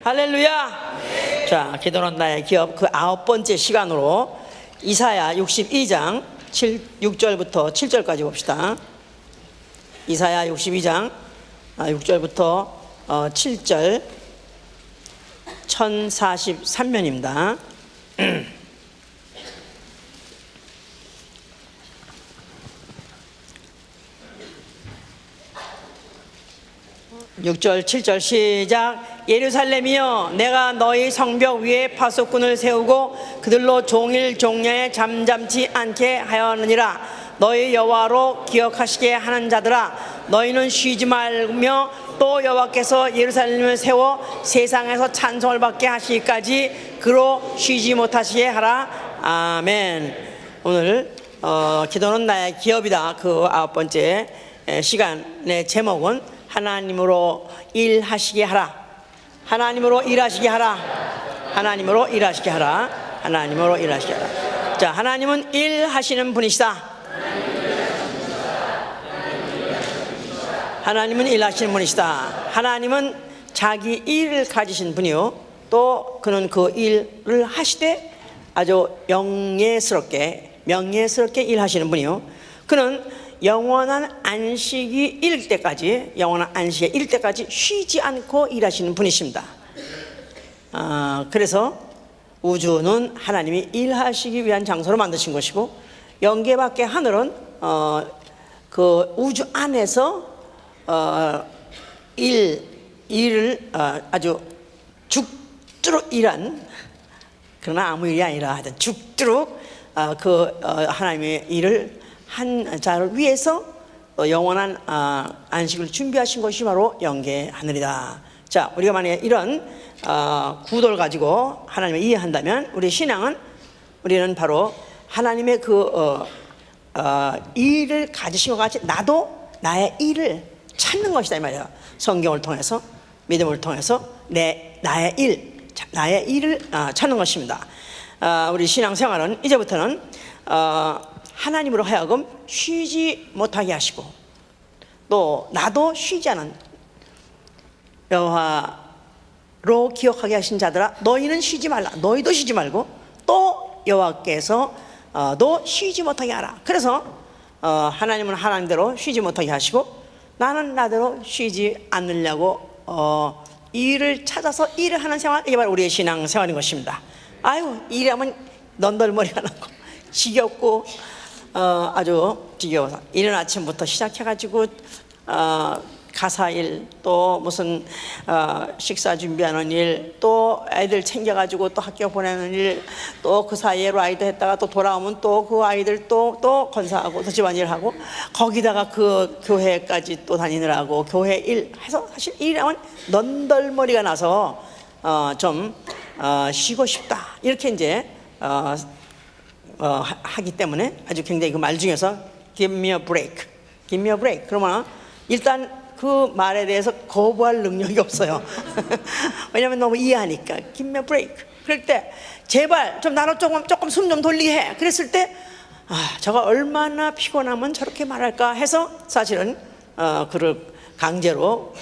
할렐루야. 네. 자, 기도는 나의 기업 그 9번째 시간으로 이사야 62장 6절부터 7절까지 봅시다. 이사야 62장 6절부터 7절 1043면입니다. 6절 7절 시작. 예루살렘이여, 내가 너희 성벽 위에 파수꾼을 세우고 그들로 종일 종려에 잠잠치 않게 하였느니라. 너희 여호와로 기억하시게 하는 자들아, 너희는 쉬지 말며 또 여호와께서 예루살렘을 세워 세상에서 찬송을 받게 하시기까지 그로 쉬지 못하시게 하라. 아멘. 오늘 기도는 나의 기업이다 그 9번째 시간의 제목은 하나님으로 일하시게 하라. 하나님으로 일하시게 하라. 하나님으로 일하시게 하라. 하나님으로 일하시게 하라. 자, 하나님은 일하시는 분이시다. 하나님은 일하시는 분이시다. 하나님은 자기 일을 가지신 분이요, 또 그는 그 일을 하시되 아주 명예스럽게 일하시는 분이요, 그는 영원한 안식이 이를 때까지, 영원한 안식에 이를 때까지 쉬지 않고 일하시는 분이십니다. 그래서 우주는 하나님이 일하시기 위한 장소로 만드신 것이고, 영계 밖의 하늘은 그 우주 안에서 일을 아주 죽도록 일한, 그러나 아무 일이 아니라 하여튼 죽도록 하나님의 일을 한 자를 위해서 영원한 안식을 준비하신 것이 바로 영계 하늘이다. 자, 우리가 만약에 이런 구도를 가지고 하나님을 이해한다면 우리 신앙은, 우리는 바로 하나님의 그 일을 가지신 것 같이 나도 나의 일을 찾는 것이다 이 말이에요. 성경을 통해서, 믿음을 통해서 나의 일을 찾는 것입니다. 우리 신앙생활은 이제부터는 하나님으로 하여금 쉬지 못하게 하시고, 또 나도 쉬지 않은 여호와로 기억하게 하신 자들아, 너희는 쉬지 말라. 너희도 쉬지 말고 또 여호와께서 도 쉬지 못하게 하라. 그래서 하나님은 하나님대로 쉬지 못하게 하시고, 나는 나대로 쉬지 않으려고 일을 찾아서 일을 하는 생활, 이게 바로 우리의 신앙 생활인 것입니다. 아유, 일하면 넌덜머리가 나고 지겹고 아주 지겨워서 이른 아침부터 시작해가지고 가사일, 또 무슨 식사 준비하는 일, 또 애들 챙겨가지고 또 학교 보내는 일, 또 그 사이에 라이드 했다가 또 돌아오면 또 그 아이들 또 건사하고 또 집안일 하고, 거기다가 그 교회까지 또 다니느라고 교회 일 해서 사실 일하면 넌덜머리가 나서 좀 쉬고 싶다 이렇게 이제 하기 때문에 아주 굉장히 그 말 중에서 give me a break 그러면 일단 그 말에 대해서 거부할 능력이 없어요. 왜냐하면 너무 이해하니까. give me a break. 그럴 때 제발 좀 나로 조금 숨 좀 돌리게 해. 그랬을 때 저가 얼마나 피곤하면 저렇게 말할까 해서 사실은 그를 강제로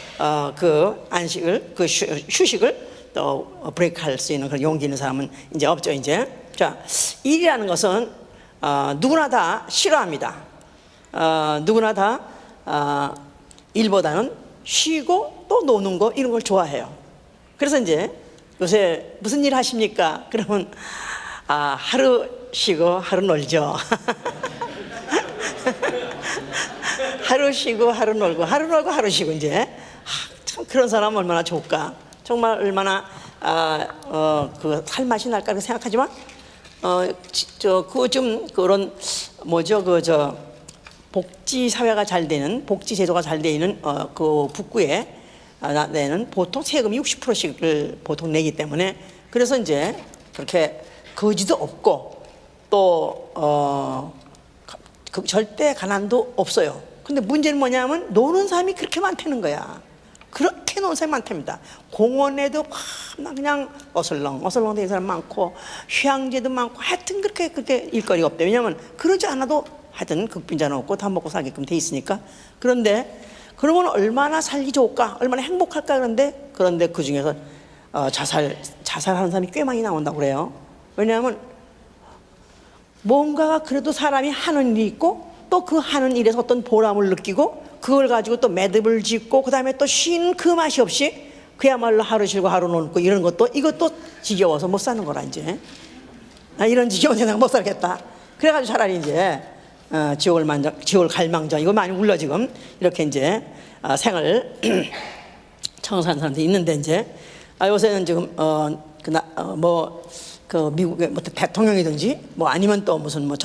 그 안식을, 그 휴식을 또 브레이크할 수 있는 그런 용기 있는 사람은 이제 없죠. 이제 자, 일이라는 것은 누구나 다 싫어합니다. 누구나 다 일보다는 쉬고 또 노는 거, 이런 걸 좋아해요. 그래서 이제 요새 무슨 일 하십니까? 그러면 하루 쉬고 하루 놀죠. 하루 쉬고 하루 놀고, 하루 놀고 하루 쉬고. 이제 참 그런 사람 얼마나 좋을까. 정말 얼마나 그 살맛이 날까 그렇게 생각하지만 좀 그런 복지 사회가 잘 되는, 복지 제도가 잘 되는 그 북구에 내는 보통 세금이 60%씩을 보통 내기 때문에, 그래서 이제 그렇게 거지도 없고 또 절대 가난도 없어요. 근데 문제는 뭐냐면 노는 사람이 그렇게 많다는 거야. 그렇게 노는 사람이 많답니다. 공원에도 그냥 어슬렁 되는 사람 많고, 휴양지도 많고, 하여튼 그렇게 일거리가 없대요. 왜냐하면 그러지 않아도 하여튼 극빈자는 없고 다 먹고 살게끔 돼 있으니까. 그런데 그러면 얼마나 살기 좋을까, 얼마나 행복할까. 그런데 그 중에서 자살하는 사람이 꽤 많이 나온다고 그래요. 왜냐하면 뭔가가 그래도 사람이 하는 일이 있고 또 그 하는 일에서 어떤 보람을 느끼고 그걸 가지고 또 매듭을 짓고 그 다음에 또 쉬는 그 맛이 없이 그야말로 하루 쉬고 하루 놀고 이런 것도 이것도 지겨워서 못 사는 거라 이제. 이런 지겨운 세상 못 살겠다. 그래가지고 차라리 이제 지옥을 갈망정 이거 많이 울려 지금 이렇게 이제 생을 청소하는 사람들이 있는데 이제 요새는 지금 그 미국의 뭐 대통령이든지 뭐 아니면 또 무슨 뭐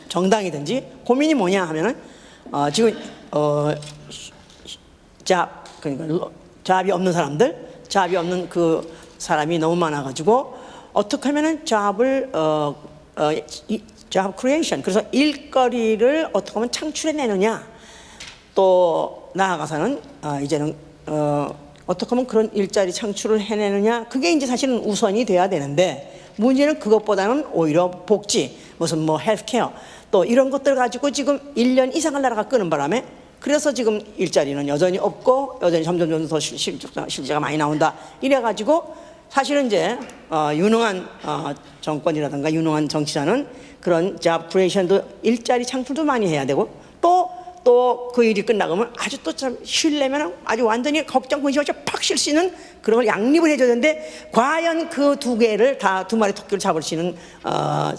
정당이든지 고민이 뭐냐 하면은 지금 그러니까 잡이 없는 사람들, 잡이 없는 그 사람이 너무 많아가지고 어떻게 하면은 job creation, 그래서 일거리를 어떻게 하면 창출해내느냐, 또 나아가서는 이제는 어떻게 하면 그런 일자리 창출을 해내느냐, 그게 이제 사실은 우선이 돼야 되는데 문제는 그것보다는 오히려 복지, 무슨 뭐 헬스케어 또 이런 것들 가지고 지금 1년 이상을 나라가 끄는 바람에 그래서 지금 일자리는 여전히 없고 여전히 점점 더 실제가 많이 나온다. 이래가지고 사실은 이제 유능한 정권이라든가 유능한 정치자는 그런 job creation도 일자리 창출도 많이 해야 되고 또 그 일이 끝나가면 아주 또 참 쉬려면 아주 완전히 걱정 근심 없이 팍 쉴 수 있는 그런 걸 양립을 해줘야 되는데 과연 그 두 개를 다 두 마리 토끼를 잡을 수 있는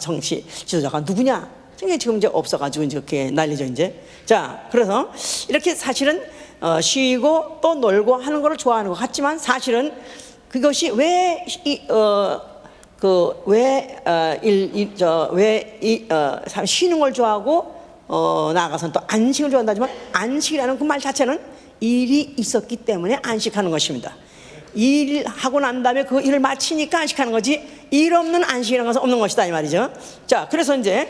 정치 지도자가 누구냐? 이게 지금 이제 없어가지고 이렇게 난리죠 이제. 자, 그래서 이렇게 사실은 쉬고 또 놀고 하는 거를 좋아하는 것 같지만 사실은 그것이 쉬는 걸 좋아하고 나아가서는 또 안식을 좋아한다지만 안식이라는 그 말 자체는 일이 있었기 때문에 안식하는 것입니다. 일하고 난 다음에 그 일을 마치니까 안식하는 거지 일 없는 안식이라는 것은 없는 것이다 이 말이죠. 자, 그래서 이제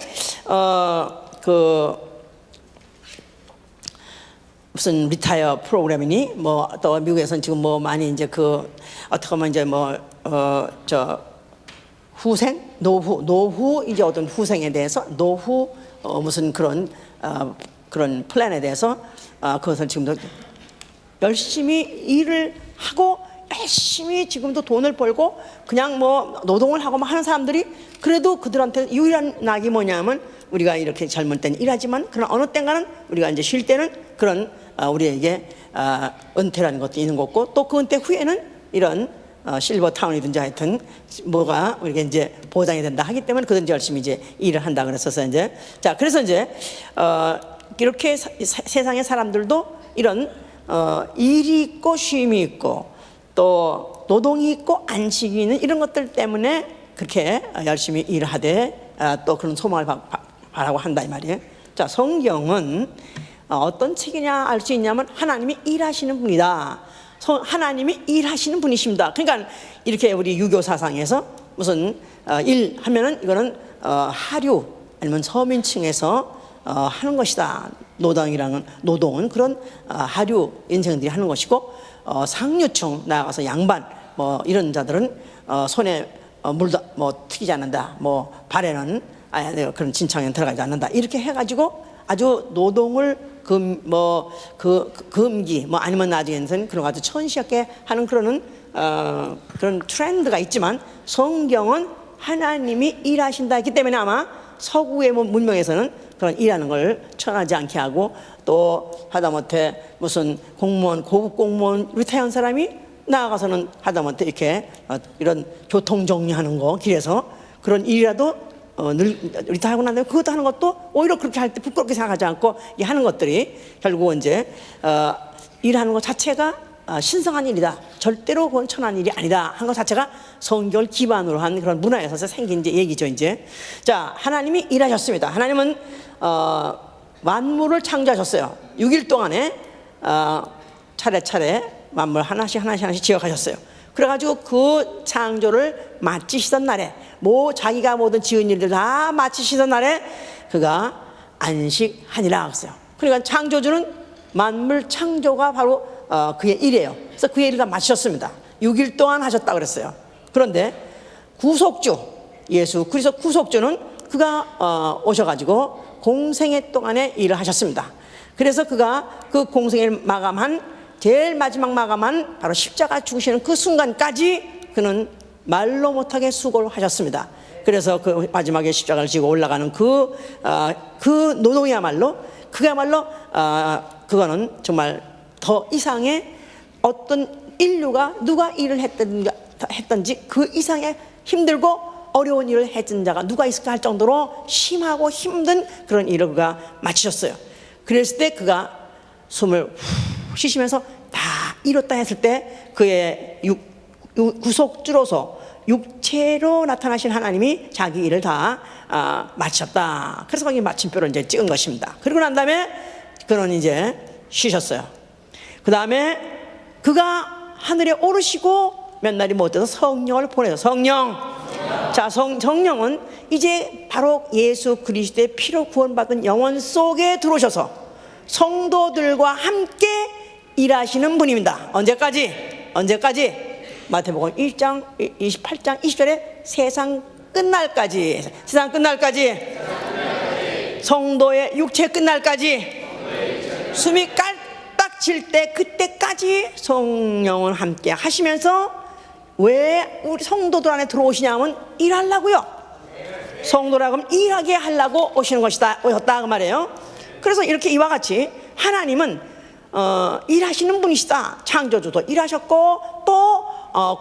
무슨 리타이어 프로그램이니 뭐 또 미국에서는 지금 뭐 많이 이제 어떻게 보면 이제 노후 이제 어떤 후생에 대해서 노후 무슨 그런 플랜에 대해서 그것을 지금도 열심히 일을 하고 열심히 지금도 돈을 벌고 그냥 뭐 노동을 하고 하는 사람들이 그래도 그들한테 유일한 낙이 뭐냐면 우리가 이렇게 젊을 때는 일하지만 그런 어느 때인가는 우리가 이제 쉴 때는 그런 우리에게 은퇴라는 것도 있는 거고 또 그 은퇴 후에는 이런 실버타운이든지 하여튼 뭐가 우리가 이제 보장이 된다 하기 때문에 그들은 열심히 이제 일을 한다 그랬어서 이제 자 그래서 이제 이렇게 세상의 사람들도 이런 일이 있고 쉼이 있고 또 노동이 있고 안식이 있는 이런 것들 때문에 그렇게 열심히 일하되 또 그런 소망을 바라고 한다 이 말이에요. 자, 성경은 어떤 책이냐 알 수 있냐면 하나님이 일하시는 분이다. 하나님이 일하시는 분이십니다. 그러니까 이렇게 우리 유교 사상에서 무슨 일 하면은 이거는 하류 아니면 서민층에서 하는 것이다. 노동은 그런 하류 인생들이 하는 것이고 상류층 나아가서 양반 뭐 이런 자들은 손에 물도 뭐 튀기지 않는다. 뭐 발에는 그런 진창에 들어가지 않는다. 이렇게 해가지고 아주 노동을 금기 뭐 아니면 나중에는 그런 아주 천시하게 하는 그런 트렌드가 있지만 성경은 하나님이 일하신다 했기 때문에 아마 서구의 문명에서는 그런 일하는 걸 천하지 않게 하고 또 하다못해 무슨 공무원 고급 공무원 리타이어한 사람이 나아가서는 하다못해 이렇게 이런 교통 정리하는 거 길에서 그런 일이라도 리타이어하고 난 다음에 그것도 하는 것도 오히려 그렇게 할 때 부끄럽게 생각하지 않고 이 하는 것들이 결국은 이제 일하는 것 자체가 신성한 일이다. 절대로 그건 천한 일이 아니다. 한 것 자체가 성경을 기반으로 한 그런 문화에서 생긴 이제 얘기죠. 이제 자, 하나님이 일하셨습니다. 하나님은 만물을 창조하셨어요. 6일 동안에 차례차례 만물 하나씩 지어가셨어요. 그래가지고 그 창조를 마치시던 날에 자기가 모든 지은 일들 다 마치시던 날에 그가 안식하니라 했어요. 그러니까 창조주는 만물 창조가 바로 그의 일이에요. 그래서 그의 일을 다 마치셨습니다. 6일 동안 하셨다 그랬어요. 그런데 구속주 예수 그리스도 구속주는 그가 오셔가지고 공생애 동안에 일을 하셨습니다. 그래서 그가 그 공생애를 마감한 제일 마지막 마감한 바로 십자가 죽으시는 그 순간까지 그는 말로 못하게 수고를 하셨습니다. 그래서 그 마지막에 십자가를 지고 올라가는 그 노동이야말로 그야말로 그거는 정말 더 이상의 어떤 인류가 누가 일을 했던지 그 이상의 힘들고 어려운 일을 했던 자가 누가 있을까 할 정도로 심하고 힘든 그런 일을 그가 마치셨어요. 그랬을 때 그가 숨을 후 쉬시면서 다 이뤘다 했을 때 그의 구속주로서 육체로 나타나신 하나님이 자기 일을 다 마치셨다. 그래서 거기 마침표를 이제 찍은 것입니다. 그리고 난 다음에 그는 이제 쉬셨어요. 그 다음에 그가 하늘에 오르시고 몇 날이 못 돼서 성령을 보내서 성령. 자, 성령은 이제 바로 예수 그리스도의 피로 구원받은 영혼 속에 들어오셔서 성도들과 함께 일하시는 분입니다. 언제까지? 마태복음 1장 28장 20절에 세상 끝날까지, 세상 끝날까지, 성도의 육체 끝날까지, 숨이 깔딱 질 때 그때까지 성령은 함께 하시면서 왜 우리 성도들 안에 들어오시냐면 일하려고요. 성도라고 하면 일하게 하려고 오시는 것이다 오셨다 그 말이에요. 그래서 이렇게 이와 같이 하나님은 일하시는 분이시다. 창조주도 일하셨고 또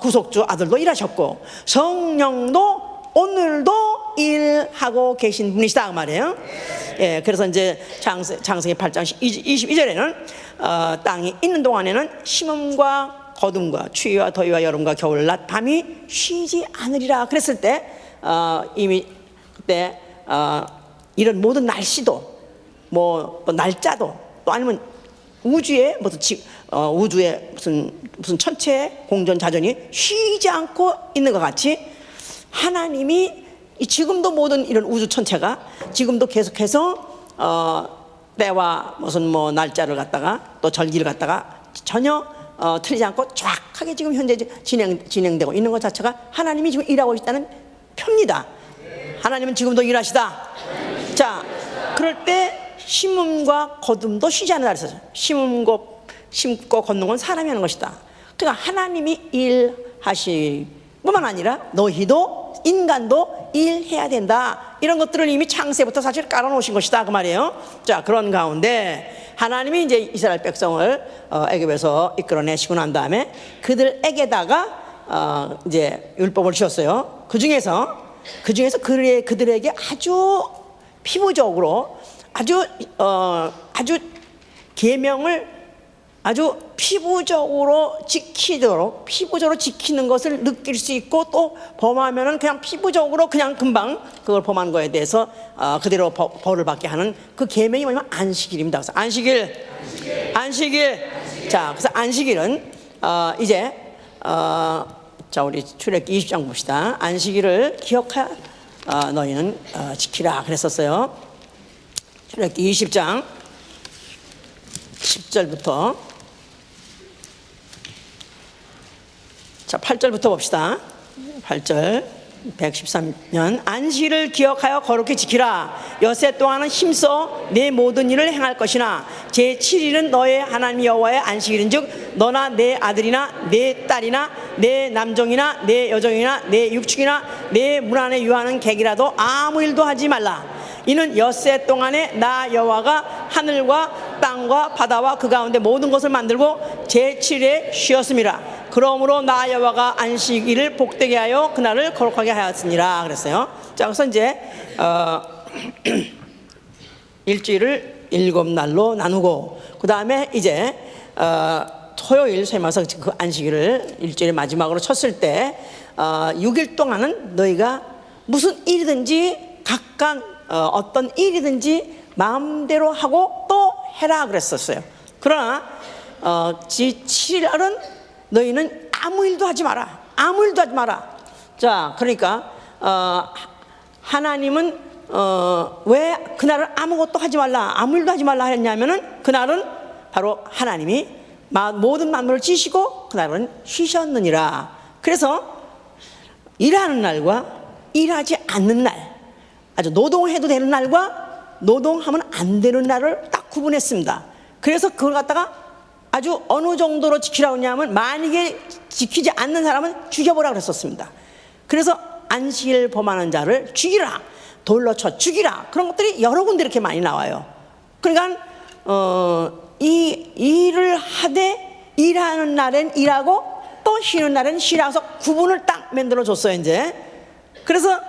구속주 아들도 일하셨고 성령도 오늘도 일하고 계신 분이시다 그 말이에요. 예, 그래서 이제 창세기 8장 22절에는 땅이 있는 동안에는 심음과 거둠과 추위와 더위와 여름과 겨울 낮 밤이 쉬지 않으리라 그랬을 때 이미 그때 이런 모든 날씨도 뭐 날짜도 또 아니면 우주의 우주의 무슨 천체 공전 자전이 쉬지 않고 있는 것 같이 하나님이 지금도 모든 이런 우주 천체가 지금도 계속해서 때와 무슨 뭐 날짜를 갖다가 또 절기를 갖다가 전혀 틀리지 않고 정확하게 지금 현재 진행되고 있는 것 자체가 하나님이 지금 일하고 있다는 표입니다. 하나님은 지금도 일하시다. 자, 그럴 때 심음과 거둠도 쉬지 않는다 그랬어요. 심고 걷는 건 사람이 하는 것이다. 그러니까 하나님이 일하실 뿐만 아니라 너희도 인간도 일해야 된다. 이런 것들을 이미 창세부터 사실 깔아놓으신 것이다 그 말이에요. 자, 그런 가운데 하나님이 이제 이스라엘 백성을 애굽에서 이끌어내시고 난 다음에 그들에게다가 이제 율법을 주셨어요. 그 중에서 그들에게 아주 피부적으로 아주 계명을 아주 피부적으로 지키는 것을 느낄 수 있고 또 범하면은 그냥 피부적으로 그냥 금방 그걸 범한 거에 대해서 그대로 벌을 받게 하는 그 계명이 뭐냐면 안식일입니다. 그래서 안식일. 자, 그래서 안식일은 이제 자, 우리 출애굽기 20장 봅시다. 안식일을 기억하 너희는 지키라 그랬었어요. 출애굽기 20장 10절부터 자 8절부터 봅시다. 8절 113년 안식일을 기억하여 거룩히 지키라. 엿새 동안은 힘써 내 모든 일을 행할 것이나 제7일은 너의 하나님 여호와의 안식일인즉 너나 내 아들이나 내 딸이나 내 남종이나 내 여종이나 내 육축이나 내 문 안에 유하는 객이라도 아무 일도 하지 말라. 이는 엿새 동안에 나 여호와가 하늘과 땅과 바다와 그 가운데 모든 것을 만들고 제7일에 쉬었음이라. 그러므로 나 여호와가 안식일을 복되게 하여 그날을 거룩하게 하였으니라 그랬어요. 자, 그래서 이제 일주일을 7날로 나누고 그 다음에 이제 토요일 세마서 그 안식일을 일주일의 마지막으로 쳤을 때 6일 동안은 너희가 무슨 일이든지 각각 어떤 일이든지 마음대로 하고 또 해라 그랬었어요. 그러나 7일은 너희는 아무 일도 하지 마라. 자, 그러니까 하나님은 왜 그날을 아무것도 하지 말라, 아무 일도 하지 말라 했냐면은 그날은 바로 하나님이 모든 만물을 지시고 그날은 쉬셨느니라. 그래서 일하는 날과 일하지 않는 날, 아주 노동해도 되는 날과 노동하면 안 되는 날을 딱 구분했습니다. 그래서 그걸 갖다가 아주 어느 정도로 지키라고 했냐면 만약에 지키지 않는 사람은 죽여보라 그랬었습니다. 그래서 안식일 범하는 자를 죽이라, 돌로 쳐 죽이라, 그런 것들이 여러 군데 이렇게 많이 나와요. 그러니까 이 일을 하되 일하는 날엔 일하고 또 쉬는 날엔 쉬라서 구분을 딱 만들어 줬어요 이제. 그래서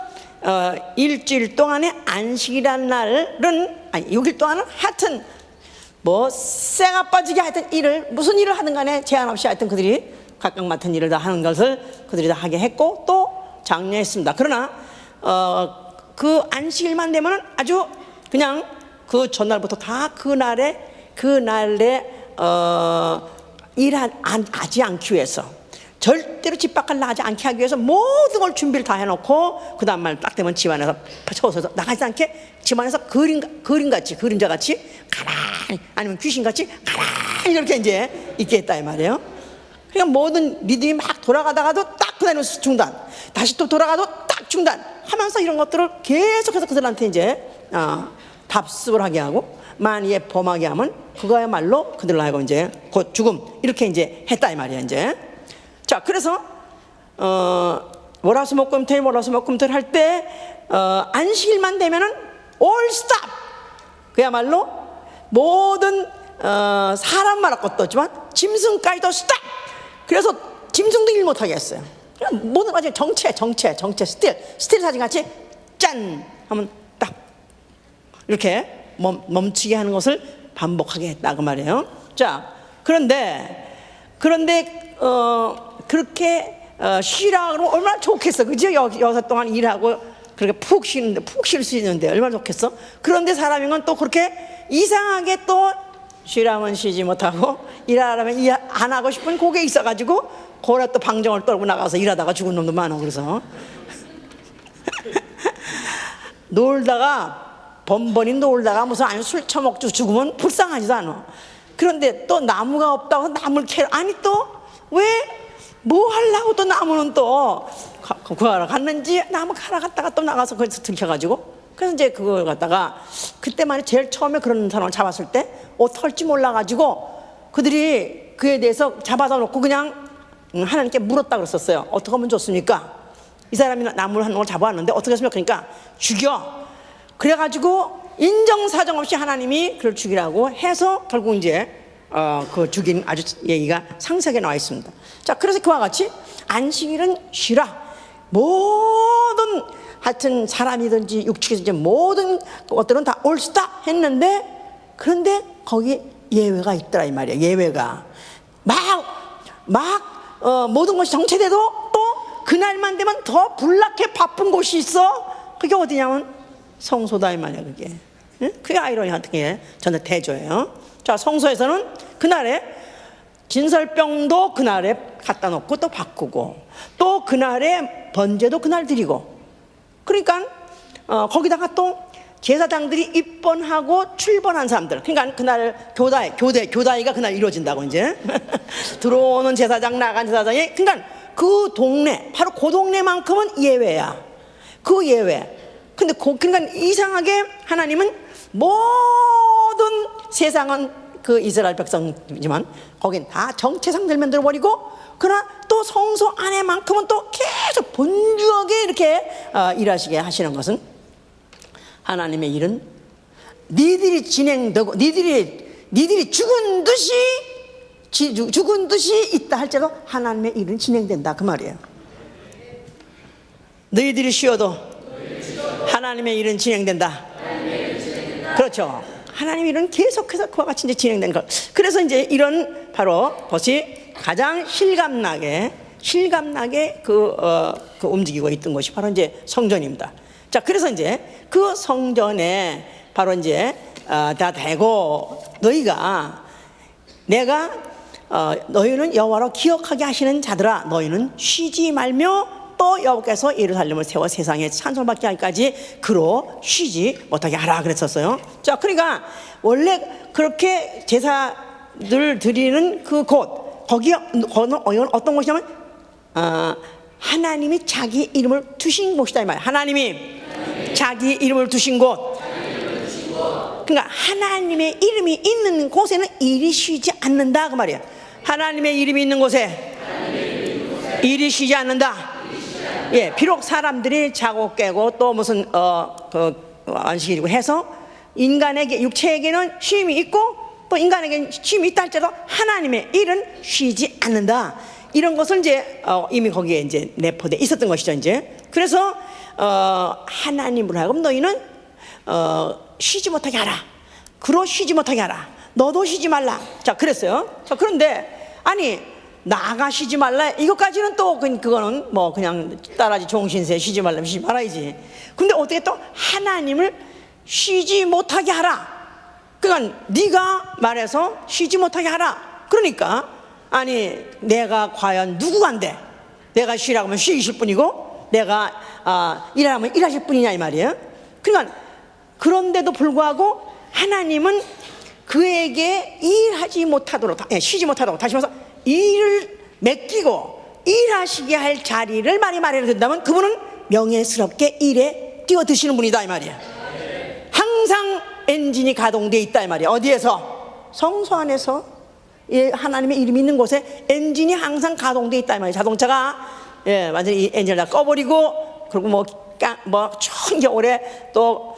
일주일 동안의 안식이라는 날은, 아니 6일 동안은 하여튼 뭐 쇠가 빠지게 하여튼 일을, 무슨 일을 하든 간에 제한 없이 하여튼 그들이 각각 맡은 일을 다 하는 것을 그들이 다 하게 했고 또 장려했습니다. 그러나 그 안식일만 되면 아주 그냥 그 전날부터 다 그날에 일하지 않기 위해서, 절대로 집 밖을 나가지 않게 하기 위해서 모든 걸 준비를 다 해놓고 그 다음날 딱 되면 집안에서 쳐서 나가지 않게 집안에서 그림같이, 그림자같이 가만히, 아니면 귀신같이 가만히 이렇게 이제 있게 했다 이 말이에요. 그러니까 모든 리듬이 막 돌아가다가도 딱 그다음에 중단, 다시 또 돌아가도 딱 중단 하면서 이런 것들을 계속해서 그들한테 이제 답습을 하게 하고, 만약에 범하게 하면 그거야말로 그들로 하여금 이제 곧 죽음, 이렇게 이제 했다 이 말이야 이제. 자, 그래서 월화수목금토일 할 때 안식일만 되면은 all stop, 그야말로 모든 사람 말할 것도 없지만 짐승까지도 stop. 그래서 짐승도 일 못하게 했어요. 모든 마치 정체 스틸 사진 같이 짠 하면 딱 이렇게 멈추게 하는 것을 반복하게 했다 그 말이에요. 자, 그런데 그렇게 쉬라 그러면 얼마나 좋겠어, 그죠? 6 동안 일하고 그렇게 푹 쉬는데, 푹 쉴 수 있는데 얼마나 좋겠어. 그런데 사람인 건 또 그렇게 이상하게 또 쉬라면 쉬지 못하고 일하라면 일 안 하고 싶은 그게 있어가지고 고래 또 방정을 떨고 나가서 일하다가 죽은 놈도 많아. 그래서 놀다가 번번이 놀다가 무슨 아니 술 처먹고 죽으면 불쌍하지도 않아. 그런데 또 나무가 없다고 나무를 캐, 아니 또 왜 뭐 하려고 또 나무는 또 구하러 갔는지 나무 캐러 갔다가 또 나가서 거기서 들켜가지고, 그래서 이제 그걸 갖다가 그때만에 제일 처음에 그런 사람을 잡았을 때 어떡할지 몰라가지고 그들이 그에 대해서 잡아다 놓고 그냥 하나님께 물었다 그랬었어요. 어떻게 하면 좋습니까? 이 사람이 나무를 한 놈을 잡아왔는데 어떻게 했습니까? 그러니까 죽여. 그래가지고 인정사정 없이 하나님이 그를 죽이라고 해서 결국 이제 그 죽인 아주 얘기가 상세하게 나와 있습니다. 자, 그래서 그와 같이 안식일은 쉬라. 모든 하여튼 사람이든지 육축이든지 모든 것들은 다 올스타 했는데, 그런데 거기 예외가 있더라 이 말이야. 예외가 모든 것이 정체돼도 또 그날만 되면 더 불나게 바쁜 곳이 있어. 그게 어디냐면 성소다 이 말이야. 그게 그게 아이러니하게 전에 대조예요. 자, 성소에서는 그날에 진설병도 그날에 갖다 놓고 또 바꾸고, 또 그날에 번제도 그날 드리고, 그러니까 거기다가 또 제사장들이 입번하고 출번한 사람들, 그러니까 그날 교다이가 그날 이루어진다고 이제 들어오는 제사장, 나간 제사장이, 그러니까 그 동네, 바로 그 동네만큼은 예외야. 그 예외. 근데 그러니까 이상하게 하나님은 모든 세상은 그 이스라엘 백성이지만 거긴 다 정체상들 만들어버리고, 그러나 또 성소 안에만큼은 또 계속 분주하게 이렇게 일하시게 하시는 것은, 하나님의 일은 니들이 진행되고 니들이 죽은 듯이 있다 할지라도 하나님의 일은 진행된다 그 말이에요. 너희들이 쉬어도 하나님의 일은 진행된다. 그렇죠. 하나님의 일은 계속해서 그와 같이 이제 진행된 것. 그래서 이제 이런 바로 것이 가장 실감나게 그 움직이고 있던 것이 바로 이제 성전입니다. 자, 그래서 이제 그 성전에 바로 이제 다 대고 너희는 여호와로 기억하게 하시는 자들아, 너희는 쉬지 말며 또 여호와께서 예루살렘을 세워 세상에 찬송받게 하기까지 그로 쉬지 못하게 하라 그랬었어요. 자, 그러니까 원래 그렇게 제사를 드리는 그 곳, 거기는 어떤 곳이냐면 하나님이 자기 이름을 두신 곳이다 이 말이에요. 하나님이 자기 이름을 두신 곳. 그러니까 하나님의 이름이 있는 곳에는 일이 쉬지 않는다 그 말이에요. 하나님의 이름이 있는 곳에 일이 쉬지 않는다. 예, 비록 사람들이 자고 깨고 또 무슨 안식일이고 해서 인간에게 육체에게는 쉼이 있고 또 인간에게는 쉼이 있다 할지라도 하나님의 일은 쉬지 않는다. 이런 것을 이제 이미 거기에 이제 내포돼 있었던 것이죠. 이제 그래서 하나님으로 하여금 너희는 쉬지 못하게 하라. 그로 쉬지 못하게 하라. 너도 쉬지 말라. 자, 그랬어요. 자, 그런데 아니 나가 쉬지 말라 이것까지는 또 그거는 뭐 그냥 따라지 종신세 쉬지 말라면 쉬지 말아야지. 근데 어떻게 또 하나님을 쉬지 못하게 하라. 그러니까 네가 말해서 쉬지 못하게 하라. 그러니까 아니 내가 과연 누구간데 내가 쉬라고 하면 쉬실 뿐이고 내가 일하라면 일하실 뿐이냐 이 말이에요. 그러니까 그런데도 불구하고 하나님은 그에게 일하지 못하도록 쉬지 못하도록 다시 말해서 일을 맡기고 일하시게 할 자리를 많이 마련해 둔다면 그분은 명예스럽게 일에 뛰어드시는 분이다 이 말이에요. 항상 엔진이 가동되어 있다 이 말이에요. 어디에서? 성소 안에서 하나님의 이름이 있는 곳에 엔진이 항상 가동되어 있다 이 말이에요. 자동차가 완전히 이 엔진을 다 꺼버리고 그리고 뭐 천겨울에 또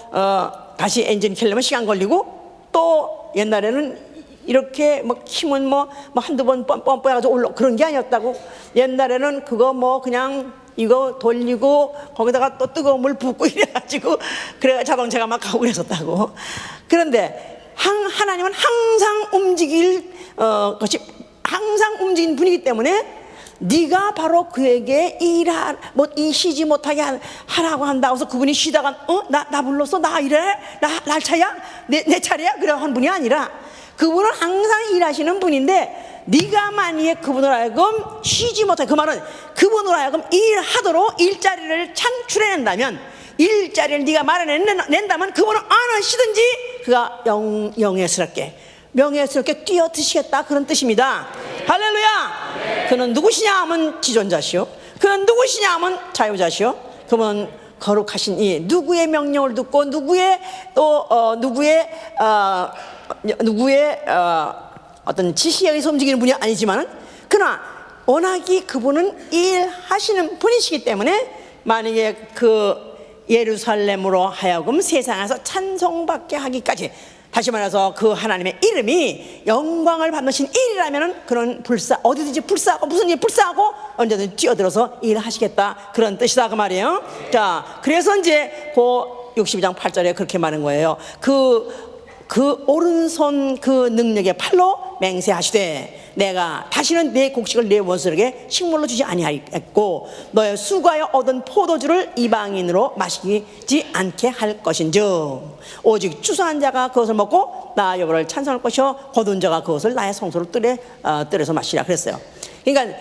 다시 엔진 켜려면 시간 걸리고 또 옛날에는 이렇게 뭐 힘은 뭐 한두 번 뻔뻔해가지고 올라 그런 게 아니었다고. 옛날에는 그거 뭐 그냥 이거 돌리고 거기다가 또 뜨거운 물 붓고 이래가지고 그래 자동차가 막 가고 그랬었다고. 그런데 하나님은 항상 움직일 것이 항상 움직이는 분이기 때문에 네가 바로 그에게 이 쉬지 못하게 하라고 한다고 해서 그분이 쉬다가 나 불렀어? 나 이래? 날 차야? 내 차례야? 그래 한 분이 아니라 그분은 항상 일하시는 분인데 네가 만약에 그분을 하여금 쉬지 못하게 그 말은 그분을 하여금 일하도록 일자리를 창출해낸다면 일자리를 네가 마련해낸다면 그분은 어느 시든지 그가 명예스럽게 뛰어드시겠다 그런 뜻입니다. 할렐루야. 그는 누구시냐 하면 지존자시오. 그는 누구시냐 하면 자유자시오. 그분은 거룩하신 이 누구의 명령을 듣고 누구의 어떤 지시에 의해서 움직이는 분이 아니지만 그러나 워낙이 그분은 일하시는 분이시기 때문에 만약에 그 예루살렘으로 하여금 세상에서 찬송받게 하기까지 다시 말해서 그 하나님의 이름이 영광을 받으신 일이라면은 그런 어디든지 불사하고 무슨 일 불사하고 언제든지 뛰어들어서 일하시겠다 그런 뜻이다 그 말이에요. 자, 그래서 이제 그 62장 8절에 그렇게 말한 거예요. 그 오른손 그 능력의 팔로 맹세하시되 내가 다시는 내 곡식을 내 원수에게 식물로 주지 아니하겠고 너의 수고하여 얻은 포도주를 이방인으로 마시지 않게 할 것인즉 오직 추수한 자가 그것을 먹고 나 여호와를 찬송할 것이요 거둔 자가 그것을 나의 성소로 뜰에서 마시라 그랬어요. 그러니까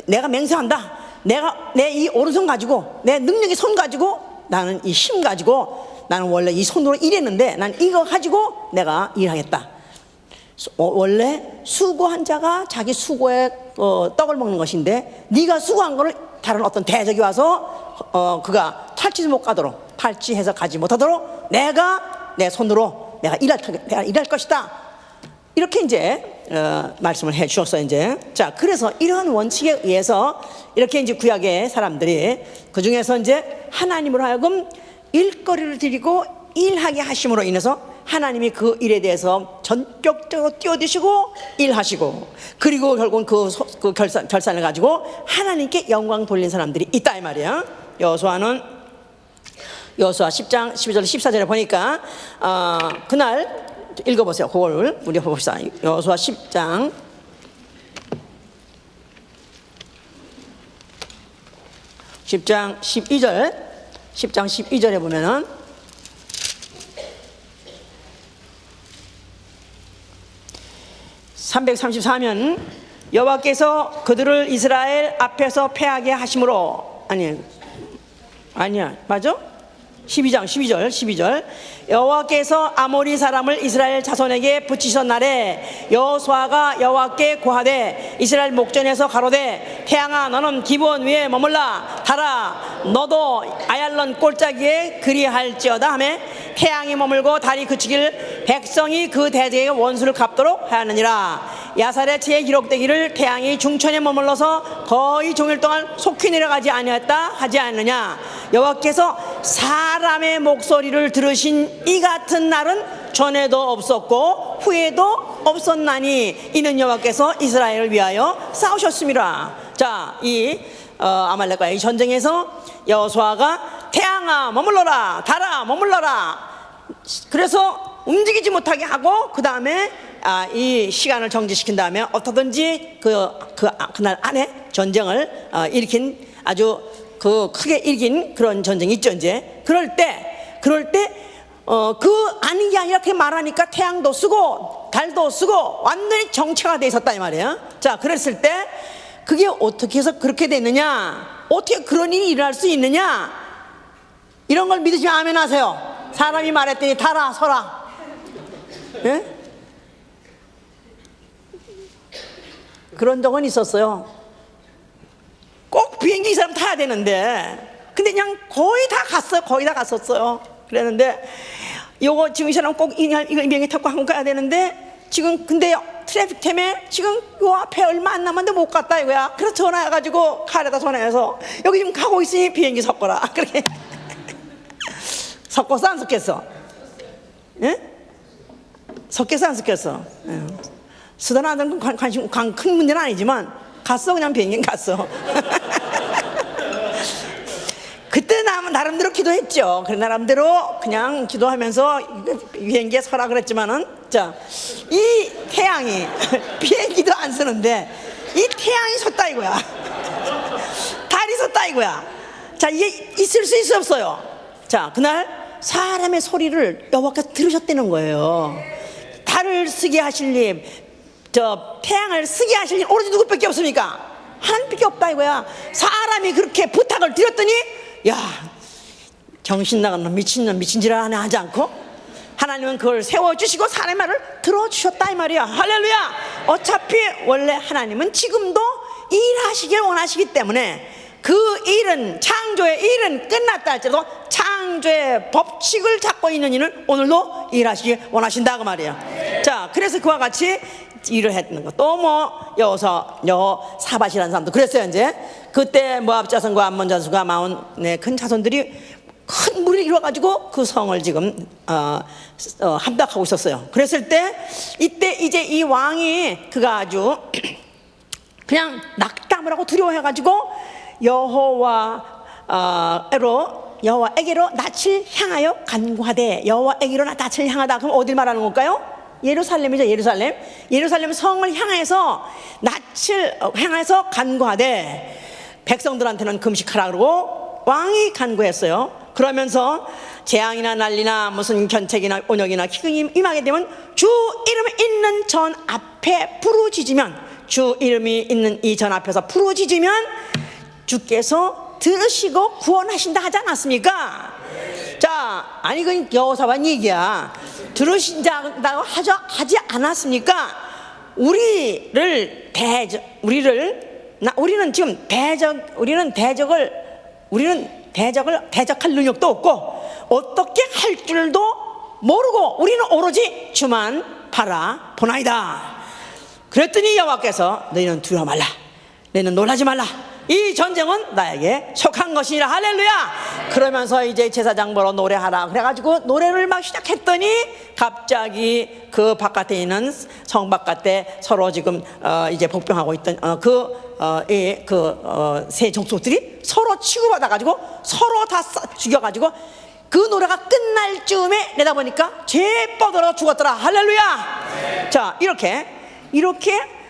내가 맹세한다. 내가 내 이 오른손 가지고 내 능력의 손 가지고 나는 이 힘 가지고 나는 원래 이 손으로 일했는데 난 이거 가지고 내가 일하겠다. 원래 수고한 자가 자기 수고에 떡을 먹는 것인데 네가 수고한 거를 다른 어떤 대적이 와서 그가 탈취 못 가도록 탈취해서 가지 못하도록 내가 내 손으로 내가 일할 것이다. 이렇게 이제 말씀을 해 주셨어요. 이제 자, 그래서 이러한 원칙에 의해서 이렇게 이제 구약의 사람들이 그 중에서 이제 하나님으로 하여금 일거리를 드리고 일하게 하심으로 인해서 하나님이 그 일에 대해서 전격적으로 뛰어드시고 일하시고 그리고 결국은 그 결산을 가지고 하나님께 영광 돌린 사람들이 있다 이 말이에요. 여호수아 10장 12절 14절에 보니까 그날 읽어보세요. 그걸 우리 봅시다. 여호수아 10장 12절에 보면은 334면 여호와께서 그들을 이스라엘 앞에서 패하게 하심으로 아니야 맞아? 12절 여호와께서 아모리 사람을 이스라엘 자손에게 붙이신 날에 여호수아가 여호와께 고하되 이스라엘 목전에서 가로되 태양아 너는 기브온 위에 머물라 달아 너도 아얄론 골짜기에 그리할지어다 하매 태양이 머물고 달이 그치길 백성이 그 대적에게 원수를 갚도록 하였느니라. 야살의 기록되기를 태양이 중천에 머물러서 거의 종일 동안 속히 내려가지 아니하였다 하지 않느냐. 여호와께서 사람의 목소리를 들으신 이 같은 날은 전에도 없었고 후에도 없었나니 이는 여호와께서 이스라엘을 위하여 싸우셨습니다. 자, 이 아말렉과의 전쟁에서 여호수아가 태양아 머물러라, 달아 머물러라. 그래서 움직이지 못하게 하고 그 다음에 이 시간을 정지시킨 다음에 어떻든지 그날 안에 전쟁을 일으킨 아주 크게 일긴 그런 전쟁이 있죠. 이제 그럴 때 아닌 게 아니라 그렇게 말하니까 태양도 쓰고 달도 쓰고 완전히 정체가 돼 있었다 이 말이에요. 자, 그랬을 때 그게 어떻게 해서 그렇게 됐느냐, 어떻게 그런 일이 일어날 수 있느냐, 이런 걸 믿으시면 아멘 하세요. 사람이 말했더니 달아 서라. 예? 그런 적은 있었어요. 꼭 비행기 이 사람 타야 되는데 근데 그냥 거의 다 갔어요. 거의 다 갔었어요. 그랬는데 요거 지금 이 사람 꼭 이거 비행기 타고 한국 가야 되는데 지금 근데 트래픽 때문에 지금 요 앞에 얼마 안 남았는데 못 갔다 이거야. 그래서 전화해가지고 칼에다 전화해서 여기 지금 가고 있으니 비행기 섞어라. 그렇게 섞었어 안 섞였어? 예? 섞였어 안 섞였어? 예. 쓰다 나는 관심 큰 문제는 아니지만 갔어. 그냥 비행기 갔어. 그때 나름대로 기도했죠. 그 나름대로 그냥 기도하면서 비행기에 서라 그랬지만은, 자, 이 태양이 비행기도 안 쓰는데 이 태양이 섰다 이거야. 달이 섰다 이거야. 자, 이게 있을 수 있어 없어요? 자, 그날 사람의 소리를 여호와께서 들으셨다는 거예요. 달을 쓰게 하실 님, 태양을 쓰게 하실 님 오로지 누구밖에 없습니까? 하나님밖에 없다 이거야. 사람이 그렇게 부탁을 드렸더니 야, 정신 나간 놈, 미친짓을 하나 하지 않고 하나님은 그걸 세워주시고 사람의 말을 들어주셨다 이 말이야. 할렐루야. 어차피 원래 하나님은 지금도 일하시길 원하시기 때문에 그 일은, 창조의 일은 끝났다 할지라도 창조의 법칙을 잡고 있는 이는 오늘도 일하시길 원하신다 그 말이야. 자, 그래서 그와 같이 일을 했는 거. 또 여호사밧이라는 사람도 그랬어요. 이제 그때 모압 자손과 암몬 자손과 마온의 큰 자손들이 큰 무리를 이루어가지고 그 성을 지금 함락하고 있었어요. 그랬을 때 이때 이제 이 왕이 그가 아주 그냥 낙담을 하고 두려워해가지고 여호와에게로 낯을 향하여 간구하되, 여호와에게로 낯을 향하다 그럼 어딜 말하는 걸까요? 예루살렘이죠. 예루살렘 성을 향해서 낯을 향해서 간구하되 백성들한테는 금식하라 그러고 왕이 간구했어요. 그러면서 재앙이나 난리나 무슨 견책이나 온역이나 기근이 임하게 되면 주 이름이 있는 전 앞에 부르짖으면, 주 이름이 있는 이 전 앞에서 부르짖으면 주께서 들으시고 구원하신다 하지 않았습니까? 자, 아니 그 여호사밧 얘기야. 들으신다고 하지 않았습니까? 우리는 대적할 능력도 없고 어떻게 할 줄도 모르고 우리는 오로지 주만 바라보나이다. 그랬더니 여호와께서 너희는 두려워 말라, 너희는 놀라지 말라, 이 전쟁은 나에게 속한 것이라. 할렐루야. 그러면서 이제 제사장 보러 노래하라 그래가지고 노래를 막 시작했더니 갑자기 그 바깥에 있는 성 바깥에 서로 지금 이제 복병하고 있던 세 족속들이 서로 치고받아가지고 서로 다 죽여가지고 그 노래가 끝날 즈음에 내다보니까 죄 뻗어서 죽었더라. 할렐루야. 자, 이렇게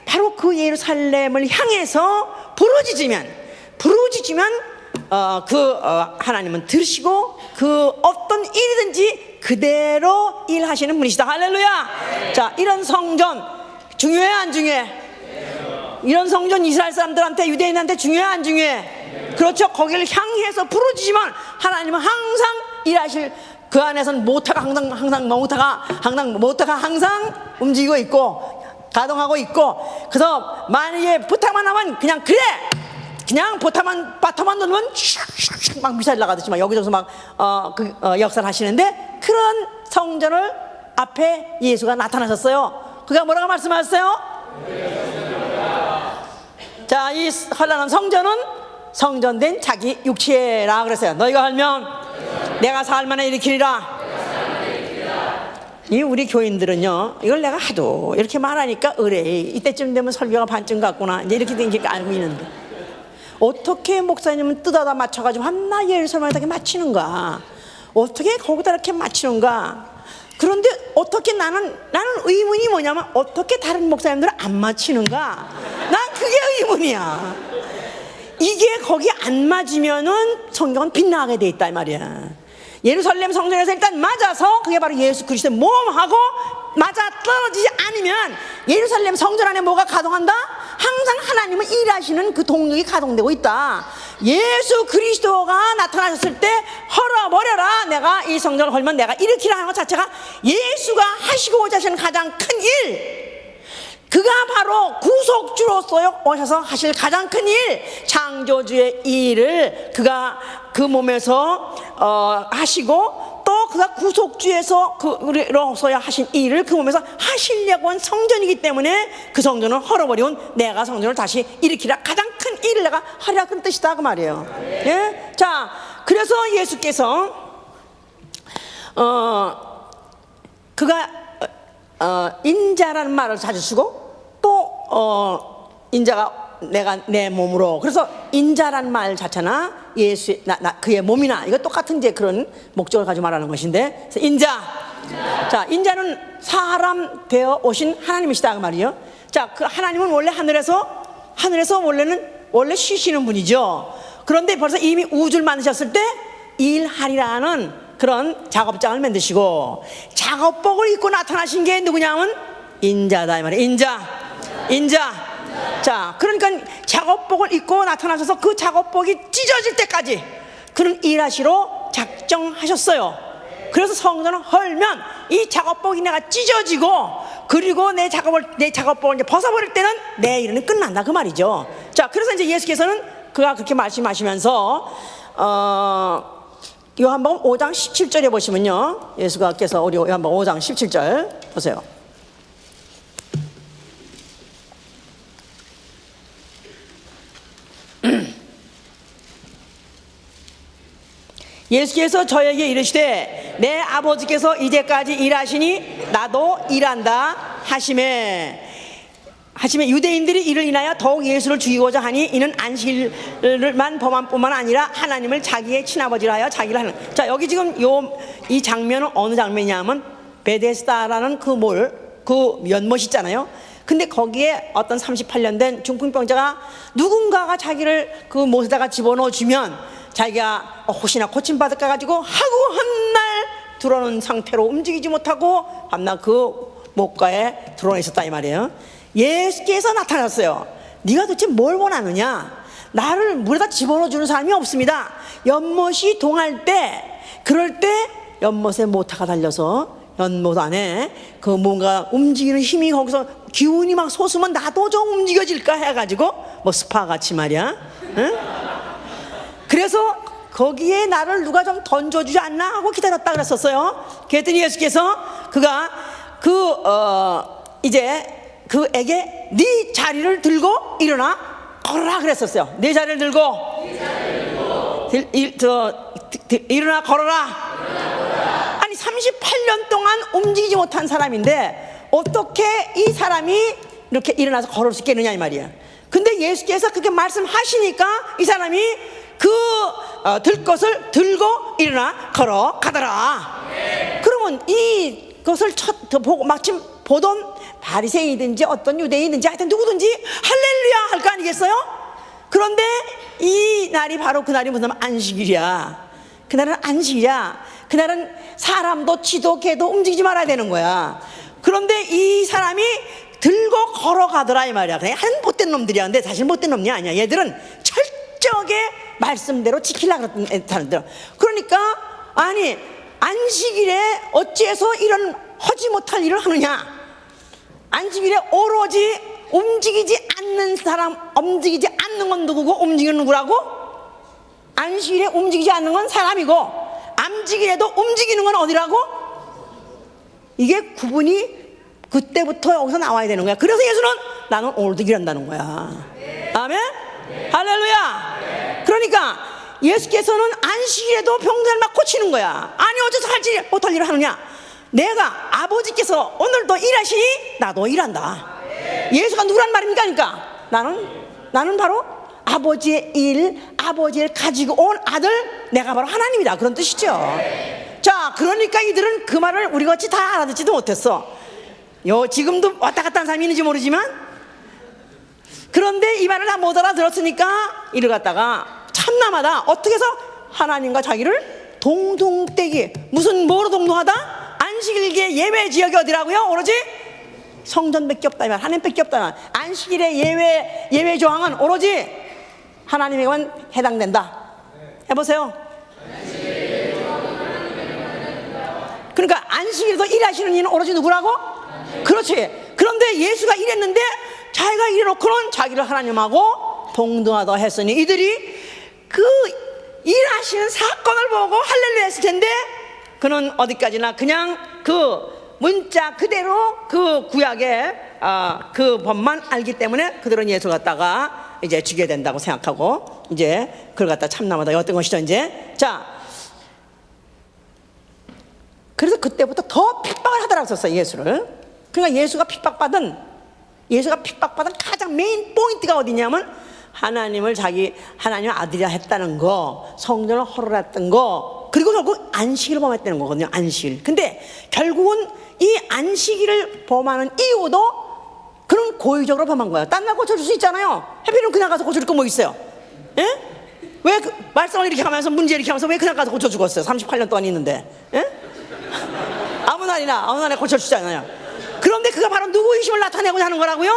바로 그 예루살렘을 향해서 부르짖으면 하나님은 들으시고 그 어떤 일이든지 그대로 일하시는 분이시다. 할렐루야. 자, 이런 성전 중요해 안 중요해? 이런 성전 이스라엘 사람들한테, 유대인한테 중요해 안 중요해? 그렇죠. 거기를 향해서 부르짖으면 하나님은 항상 일하실, 그 안에서는 모터가 항상 움직이고 있고 가동하고 있고, 그래서 만약에 부탁만 하면 그냥 그래 그냥 바타만 누르면 슉슉슉 막 미사일 나가듯이 막 여기저기서 막 역사를 하시는데, 그런 성전을 앞에 예수가 나타나셨어요. 그가 뭐라고 말씀하셨어요? 자, 이 헐란한 성전은 성전된 자기 육체라 그랬어요. 너희가 헐면 내가 사흘 만에 일으키리라. 이 우리 교인들은요, 이걸 내가 하도 이렇게 말하니까 의뢰 이때쯤 되면 설교가 반쯤 같구나 이제 이렇게 된 게 알고 있는데, 어떻게 목사님은 뜯어다 맞춰가지고 한나 예루살렘에다 맞추는가? 어떻게 거기다 이렇게 맞추는가? 그런데 어떻게 나는 의문이 뭐냐면, 어떻게 다른 목사님들은 안 맞히는가? 난 그게 의문이야. 이게 거기 안 맞으면은 성경은 빗나가게 돼 있다 이 말이야. 예루살렘 성전에서 일단 맞아서 그게 바로 예수 그리스도의 몸하고 맞아 떨어지지 않으면 예루살렘 성전 안에 뭐가 가동한다? 항상 하나님은 일하시는 그 동력이 가동되고 있다. 예수 그리스도가 나타나셨을 때 헐어버려라, 내가 이 성전을 헐면 내가 일으키라 하는 것 자체가 예수가 하시고 오자시는 가장 큰 일, 그가 바로 구속주로서 오셔서 하실 가장 큰 일, 창조주의 일을 그가 그 몸에서 하시고, 또 그가 구속주에서 그로서야 하신 일을 그 몸에서 하시려고 한 성전이기 때문에 그 성전을 헐어버리온 내가 성전을 다시 일으키라, 가장 큰 일을 내가 하리라, 그런 뜻이다 그 말이에요. 예? 자, 그래서 예수께서 그가 인자라는 말을 자주 쓰고, 또 인자가 내가 내 몸으로, 그래서 인자라는 말 자체나 예수 그의 몸이나 이거 똑같은 이제 그런 목적을 가지고 말하는 것인데, 그래서 인자. 자, 인자는 사람 되어 오신 하나님이시다 그 말이에요. 자, 그 하나님은 원래 하늘에서 원래 쉬시는 분이죠. 그런데 벌써 이미 우주를 만드셨을 때 일하리라는 그런 작업장을 만드시고, 작업복을 입고 나타나신 게 누구냐면 인자다 이 말이에요. 인자. 자, 그러니까 작업복을 입고 나타나셔서 그 작업복이 찢어질 때까지 그는 일하시러 작정하셨어요. 그래서 성전을 헐면 이 작업복이 내가 찢어지고, 그리고 내 작업복을 이제 벗어버릴 때는 내 일은 끝난다 그 말이죠. 자, 그래서 이제 예수께서는 그가 그렇게 말씀하시면서 요한복음 5장 17절에 보시면요, 예수께서 우리 요한복음 5장 17절 보세요. 예수께서 저에게 이르시되 내 아버지께서 이제까지 일하시니 나도 일한다 하시매 유대인들이 이를 인하여 더욱 예수를 죽이고자 하니 이는 안식일만 범한 뿐만 아니라 하나님을 자기의 친아버지라 하여 자기를 하는. 자, 여기 지금 이 장면은 어느 장면이냐면 베데스다라는 그 연못 있잖아요. 근데 거기에 어떤 38년 된 중풍병자가 누군가가 자기를 그 못에다가 집어넣어 주면 자기가 혹시나 고침받을까 가지고 하고 한날 들어오는 상태로 움직이지 못하고 밤낮 그 못가에 들어와 있었다 이 말이에요. 예수께서 나타났어요. 네가 도대체 뭘 원하느냐? 나를 물에다 집어넣어 주는 사람이 없습니다. 연못이 동할 때, 그럴 때 연못에 모터가 달려서 연못 안에 그 뭔가 움직이는 힘이 거기서 기운이 막 솟으면 나도 좀 움직여질까 해가지고 뭐 스파 같이 말이야. 응? 그래서 거기에 나를 누가 좀 던져주지 않나 하고 기다렸다 그랬었어요. 그랬더니 예수께서 그가 이제 그에게 네 자리를 들고 일어나 걸어라 그랬었어요. 네 자리를 들고 일어나 걸어라. 아니 38년 동안 움직이지 못한 사람인데 어떻게 이 사람이 이렇게 일어나서 걸을 수 있겠느냐 이 말이야. 근데 예수께서 그렇게 말씀하시니까 이 사람이 들 것을 들고 일어나 걸어가더라. 그러면 이것을 보고 마침 보던 바리새인이든지 어떤 유대인이든지 하여튼 누구든지 할렐루야 할 거 아니겠어요? 그런데 이 날이 바로 그날이 무슨 안식일이야. 그날은 안식이야. 그날은 사람도 지도 개도 움직이지 말아야 되는 거야. 그런데 이 사람이 들고 걸어가더라 이 말이야. 그냥 한 못된 놈들이야. 근데 사실 못된 놈이 아니야. 얘들은 철저하게 말씀대로 지키려고 그랬던 사람들. 그러니까 아니 안식일에 어찌해서 이런 하지 못할 일을 하느냐? 안식일에 오로지 움직이지 않는 사람, 움직이지 않는 건 누구고 움직이는 누구라고? 안식일에 움직이지 않는 건 사람이고, 안식일에도 움직이는 건 어디라고? 이게 구분이 그때부터 여기서 나와야 되는 거야. 그래서 예수는 나는 오늘도 일한다는 거야. 아멘? 할렐루야. 그러니까 예수께서는 안식일에도 병자를 막 고치는 거야. 아니 어째서 할지 못할 일을 하느냐? 내가 아버지께서 오늘도 일하시니 나도 일한다. 예수가 누구란 말입니까? 그러니까 나는 바로 아버지의 일, 아버지를 가지고 온 아들, 내가 바로 하나님이다, 그런 뜻이죠. 자, 그러니까 이들은 그 말을 우리 같이 다 알아듣지도 못했어. 지금도 왔다 갔다 하는 사람이 있는지 모르지만, 그런데 이 말을 다 못 알아들었으니까 이를 갖다가 참남하다, 어떻게 해서 하나님과 자기를 동동떼기, 무슨 뭐로 동동하다? 안식일계 예외 지역이 어디라고요? 오로지 성전밖에 없다 이 말, 하나님밖에 없다 이 말. 안식일의 예외 조항은 오로지 하나님에게만 해당된다. 해보세요. 그러니까 안식일에도 일하시는 이는 오로지 누구라고? 그렇지. 그런데 예수가 일했는데 자기가 일해놓고는 자기를 하나님하고 동등하다 했으니 이들이 그 일하시는 사건을 보고 할렐루야 했을 텐데, 그는 어디까지나 그냥 그 문자 그대로 그 구약의 그 법만 알기 때문에 그들은 예수 갖다가 이제 죽여야 된다고 생각하고 이제 그걸 갖다 참남하다 어떤 것이죠 이제. 자, 그래서 그때부터 더 핍박을 하더라고 썼어요, 예수를. 그러니까 예수가 핍박받은 가장 메인 포인트가 어디냐면 하나님을 하나님의 아들이라 했다는 거, 성전을 허물었던 거, 그리고 결국 안식일을 범했다는 거거든요. 안식일. 근데 결국은 이 안식일을 범하는 이유도 그런 고의적으로 범한 거예요. 딴 날 고쳐줄 수 있잖아요. 해피는 그냥 가서 고쳐줄 거 뭐 있어요? 예? 왜 말썽을 이렇게 하면서 문제 이렇게 하면서 왜 그냥 가서 고쳐 죽었어요? 38년 동안 있는데. 예? 아무 날에 고쳐주잖아요. 그런데 그가 바로 누구 의심을 나타내고자 하는 거라고요?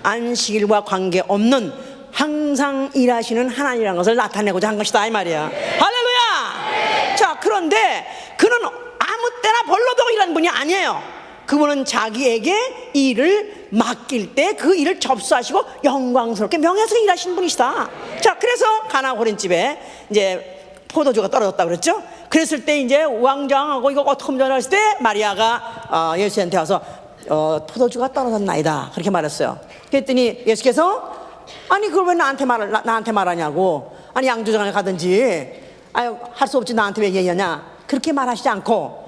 안식일과 관계없는 항상 일하시는 하나님이라는 것을 나타내고자 한 것이다 이 말이야. 할렐루야. 자, 그런데 그는 아무 때나 벌러덩 일하는 분이 아니에요. 그분은 자기에게 일을 맡길 때 그 일을 접수하시고 영광스럽게 명예스럽게 일하시는 분이시다. 자, 그래서 가나 호렌집에 이제 포도주가 떨어졌다 그랬죠. 그랬을 때 이제 왕정하고 이거 어떻게 하면 좋아 했을 때 마리아가 예수한테 와서 포도주가 떨어졌나이다 그렇게 말했어요. 그랬더니 예수께서 아니 그걸 왜 나한테 말하냐고, 아니 양조장에 가든지 할 수 없지 나한테 왜 얘기하냐, 그렇게 말하시지 않고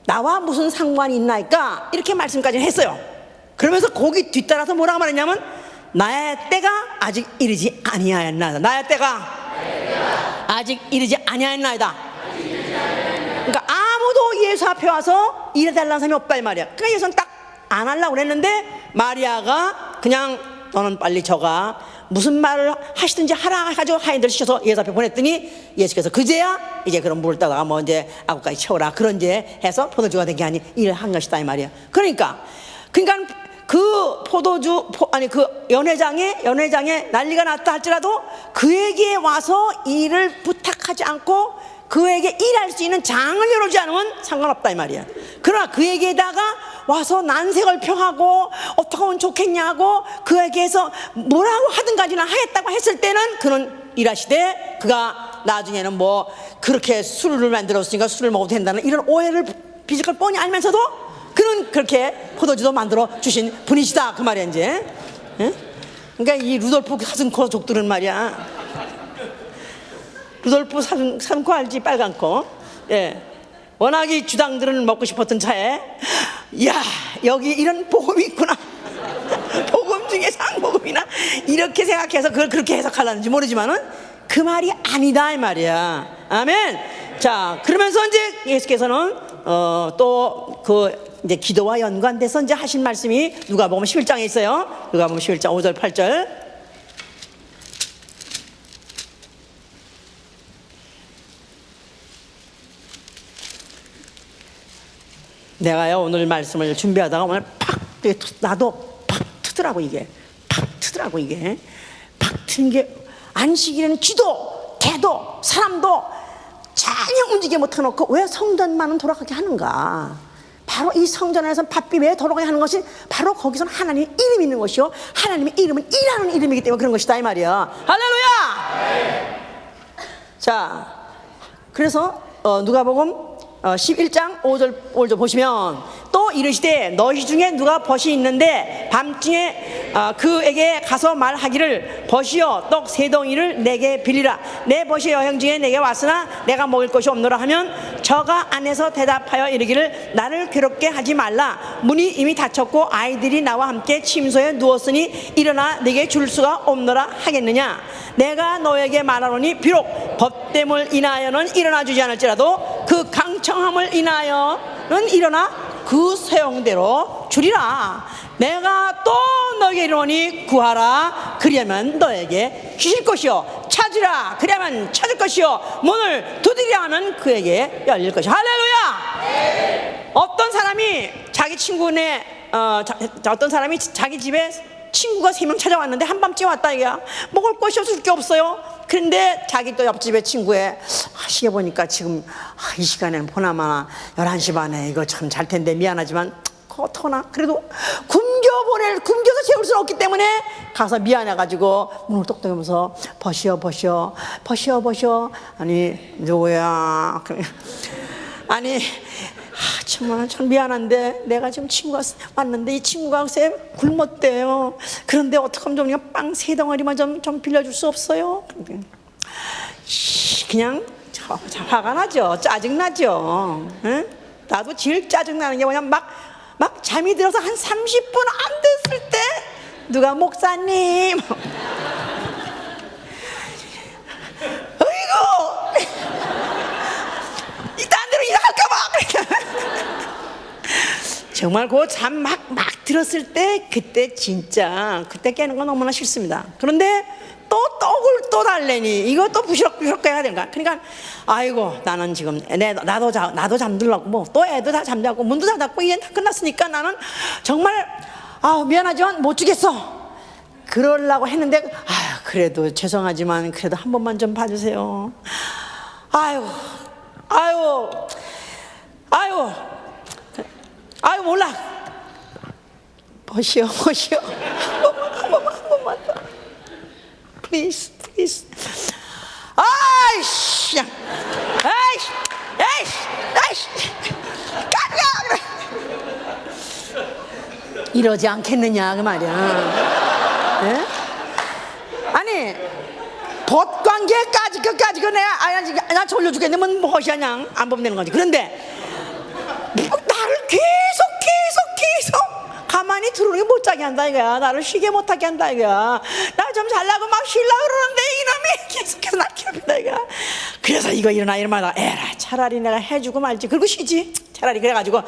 나와 무슨 상관이 있나이까 이렇게 말씀까지 했어요. 그러면서 거기 뒤따라서 뭐라고 말했냐면 나의 때가 아직 이르지 아니하였나이다. 나의 때가 아직 이르지 아니하였나이다. 그러니까 아무도 예수 앞에 와서 일해달라는 사람이 없다 이 말이야. 그러니까 예수는 딱 안 하려고 그랬는데 마리아가 그냥 너는 빨리 저가 무슨 말을 하시든지 하라 해가지고 하인들 시켜서 예수 앞에 보냈더니 예수께서 그제야 이제 그런 물을 따다가 뭐 이제 아구까지 채워라 그런 이제 해서 포도주가 된 게 아니 일을 한 것이다 이 말이야. 그러니까 그 포도주 그 연회장에 난리가 났다 할지라도 그에게 와서 일을 부탁하지 않고 그에게 일할 수 있는 장을 열어주지 않으면 상관없다 이 말이야. 그러나 그에게다가 와서 난색을 표하고 어떻게 하면 좋겠냐고 그에게서 뭐라고 하든 간지나 하겠다고 했을 때는 그는 일하시되, 그가 나중에는 뭐 그렇게 술을 만들었으니까 술을 먹어도 된다는 이런 오해를 빚을 걸 뻔히 알면서도 그는 그렇게 포도주도 만들어 주신 분이시다 그 말이야 이제. 예? 그러니까 이 루돌프 사슴코 족들은 말이야, 루돌프 사슴코 알지? 빨간 코. 예. 워낙 이 주당들은 먹고 싶었던 차에 야 여기 이런 복음이 있구나 복음 중에 상복음이나 이렇게 생각해서 그걸 그렇게 해석하려는지 모르지만은 그 말이 아니다 이 말이야. 아멘. 자, 그러면서 이제 예수께서는 또 그 이제 기도와 연관돼서 이제 하신 말씀이 누가복음 11장에 있어요. 누가복음 11장 5절 8절. 내가요 오늘 말씀을 준비하다가 오늘 나도 팍 트더라고 이게. 팍 트는 게 안식일에는 쥐도 개도 사람도 전혀 움직이지 못해놓고 왜 성전만은 돌아가게 하는가. 바로 이 성전 안에서 밥비 왜 돌아가게 하는 것이 바로 거기서는 하나님의 이름이 있는 것이요, 하나님의 이름은 일하는 이름이기 때문에 그런 것이다 이 말이야. 할렐루야. 자, 그래서 누가복음 11장 5절 보시면 또 이르시되 너희 중에 누가 벗이 있는데 밤중에 그에게 가서 말하기를 벗이여 떡 3덩이를 내게 빌리라. 내 벗이 여행 중에 내게 왔으나 내가 먹을 것이 없노라 하면 저가 안에서 대답하여 이르기를 나를 괴롭게 하지 말라. 문이 이미 닫혔고 아이들이 나와 함께 침소에 누웠으니 일어나 내게 줄 수가 없노라 하겠느냐. 내가 너에게 말하노니 비록 벗됨을 인하여는 일어나 주지 않을지라도 그 강청함을 인하여는 일어나 그 소용대로 주리라. 내가 또 너에게 이르노니 구하라 그리하면 너에게 주실 것이요, 찾으라 그리하면 찾을 것이요, 문을 두드리라 하면 그에게 열릴 것이요. 할렐루야. 어떤 사람이 자기 친구네 어떤 사람이 자기 집에 친구가 3명 찾아왔는데 한밤중에 왔다 이거야. 먹을 것이 없어, 줄 게 없어요. 그런데 자기 또 옆집에 친구에 시계 보니까 지금 이 시간에는 보나마나 11시 반에 이거 참 잘 텐데 미안하지만 어떡하나 그래도 굶겨서 재울 수는 없기 때문에 가서 미안해가지고 문을 똑똑하면서 벗이여 아니 누구야 아니 정말 참 미안한데 내가 지금 친구가 왔는데 이 친구가 글쎄 굶었대요. 그런데 어떡하면 좋으냐, 빵 3덩어리만 좀 빌려줄 수 없어요? 그냥 화가 나죠. 짜증나죠. 응? 나도 제일 짜증나는 게 뭐냐면 막 잠이 들어서 한 30분 안 됐을 때 누가 목사님 어이구 딴 데로 일할까봐 정말 그 잠 막 들었을 때 그때 깨는 건 너무나 싫습니다. 그런데 또 떡을 또 달래니 이거 또 부시럭부시럭 해야 되는가. 그러니까 아이고 나는 지금 나도 잠들라고 뭐 또 애도 다 잠자고 문도 다 닫고 이제 다 끝났으니까 나는 정말 미안하지만 못 주겠어 그러려고 했는데 그래도 죄송하지만 그래도 한 번만 좀 봐주세요. 아유 몰라. 벗이요. 한 번만 더. Please. 아이씨. 가자. 이러지 않겠느냐 그 말이야. 네? 아니 벗관계까지 끝까지 내가 나 졸려 죽겠는데 뭐 허시하냐 안 보면 되는 거지. 그런데 나를 계속 가만히 들어오는 게 못 자게 한다 이거야. 나를 쉬게 못하게 한다 이거야. 나 좀 잘라고 막 쉬려고 그러는데 이놈이 계속해서 날 괴롭힌다 이거야. 그래서 이거 일어나다 에라 차라리 내가 해주고 말지 그리고 쉬지. 차라리 그래가지고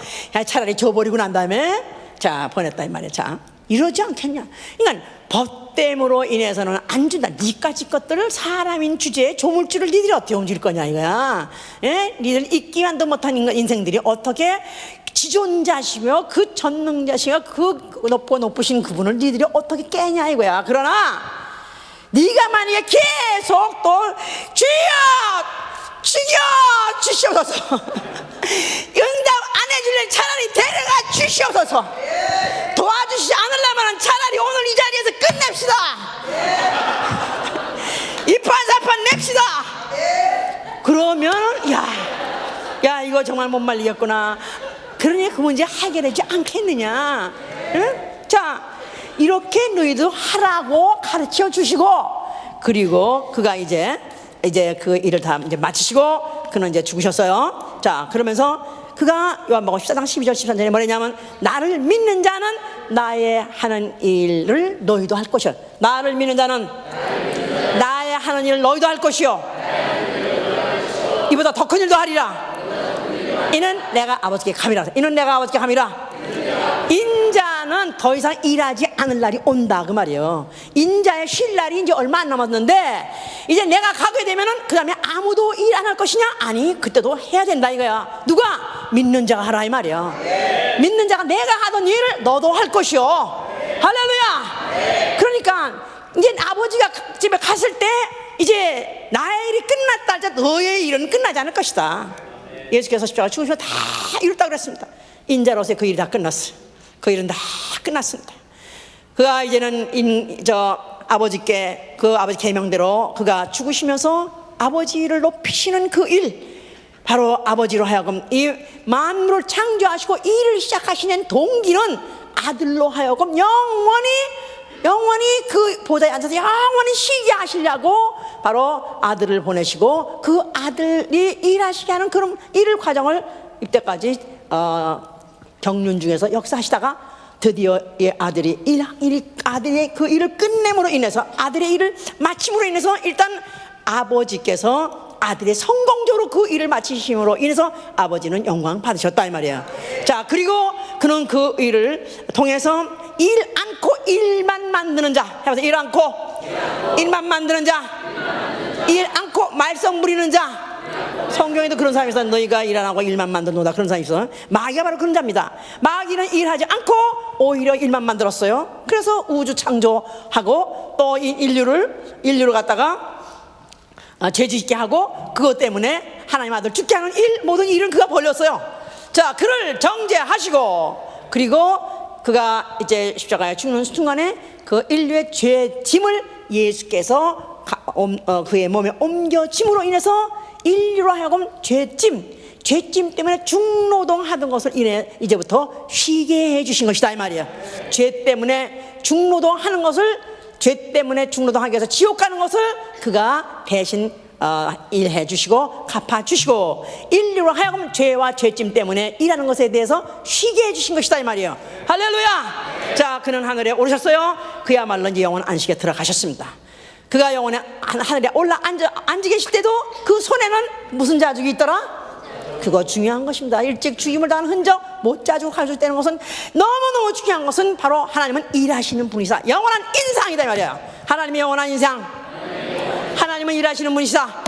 차라리 줘버리고 난 다음에 자 보냈다 이 말이야. 자 이러지 않겠냐. 그러니까 벗됨으로 인해서는 안 준다. 니까지 것들을 사람인 주제에 조물주를 니들이 어떻게 옮길 거냐 이거야. 예? 니들 있기만도 못한 인생들이 어떻게 지존자시며 그 전능자시가 그 높으신 그분을 니들이 어떻게 깨냐 이거야. 그러나 네가 만약에 계속 또 주여 주시옵소서 응답 안 해줄래 차라리 데려가 주시옵소서 도와주시지 않으려면 차라리 오늘 이 자리에서 끝냅시다. 이판사판 냅시다. 그러면 야 이거 정말 못 말리겠구나. 그러니 그 문제 해결하지 않겠느냐. 응? 자 이렇게 너희들 하라고 가르쳐 주시고 그리고 그가 이제 그 일을 다 이제 마치시고 그는 이제 죽으셨어요. 자 그러면서 그가 요한복음 14장 12절 13절에 뭐냐면 나를 믿는 자는 나의 하는 일을 너희도 할 것이요. 나를 믿는 자는 나의 하는 일을 너희도 할 것이요. 이보다 더 큰 일도 하리라. 이는 내가 아버지께 감이라. 인자는 더 이상 일하지 않을 날이 온다 그 말이에요. 인자의 쉴 날이 이제 얼마 안 남았는데 이제 내가 가게 되면은 그 다음에 아무도 일 안 할 것이냐? 아니 그때도 해야 된다 이거야. 누가? 믿는 자가 하라 이 말이야. 믿는 자가 내가 하던 일을 너도 할 것이요. 할렐루야. 그러니까 이제 아버지가 집에 갔을 때 이제 나의 일이 끝났다 할때 너의 일은 끝나지 않을 것이다. 예수께서 십자가 죽으시면 다 이뤘다고 그랬습니다. 인자로서의 그 일이 다 끝났어요. 그 일은 다 끝났습니다. 그가 이제는 아버지께 그 아버지 계명대로 그가 죽으시면서 아버지를 높이시는 그 일, 바로 아버지로 하여금 이 만물을 창조하시고 이 일을 시작하시는 동기는 아들로 하여금 영원히 그 보좌에 앉아서 영원히 쉬게 하시려고 바로 아들을 보내시고 그 아들이 일하시게 하는 그런 일 과정을 이때까지 경륜 중에서 역사하시다가 드디어 이 아들의 그 일을 끝냄으로 인해서, 아들의 일을 마침으로 인해서 일단 아버지께서 아들의 성공적으로 그 일을 마치심으로 인해서 아버지는 영광 받으셨다 이 말이에요. 자, 그리고 그는 그 일을 통해서 일 않고 일만 만드는 자 해봐서, 일 않고 일만 만드는 자, 일 않고 말썽 부리는 자. 성경에도 그런 사람이 있어. 너희가 일 안 하고 일만 만드노다, 그런 사람이 있어. 마귀가 바로 그런 자입니다. 마귀는 일하지 않고 오히려 일만 만들었어요. 그래서 우주 창조하고 또 인류를 갖다가 죄짓게 하고, 그것 때문에 하나님 아들 죽게 하는 일, 모든 일은 그가 벌렸어요. 자, 그를 정죄하시고, 그리고 그가 이제 십자가에 죽는 순간에 그 인류의 죄 짐을 예수께서 그의 몸에 옮겨짐으로 인해서 인류로 하여금 죄짐 때문에 중노동하던 것을 이제부터 쉬게 해주신 것이다 이 말이에요. 죄 때문에 중노동하는 것을, 죄 때문에 중노동하게 해서 지옥 가는 것을 그가 대신 일해 주시고 갚아 주시고, 인류로 하여금 죄와 죄짐 때문에 일하는 것에 대해서 쉬게 해주신 것이다 이 말이에요. 할렐루야. 자, 그는 하늘에 오르셨어요. 그야말로 이제 영원 안식에 들어가셨습니다. 그가 영원히 하늘에 올라 앉아 계실 때도 그 손에는 무슨 자죽이 있더라? 그거 중요한 것입니다. 일찍 죽임을 당한 흔적, 못 자죽 가져되는 것은 너무너무 중요한 것은 바로 하나님은 일하시는 분이사, 영원한 인상이다 이 말이야. 하나님의 영원한 인상, 하나님은 일하시는 분이시다.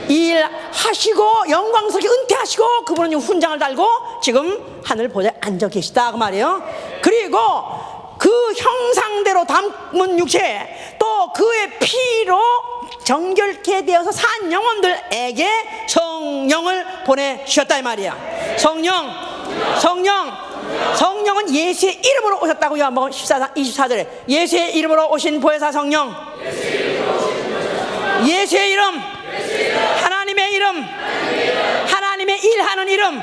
일하시고 영광스럽게 은퇴하시고 그분은 훈장을 달고 지금 하늘 보좌에 앉아 계시다 그 말이에요. 그리고 그 형상대로 담은 육체, 또 그의 피로 정결케 되어서 산 영혼들에게 성령을 보내주셨다 이 말이야. 성령은 예수의 이름으로 오셨다고 요한복음 24절에, 예수의 이름으로 오신 보혜사 성령, 예수의 이름, 하나님의 이름, 하나님의 일하는 이름.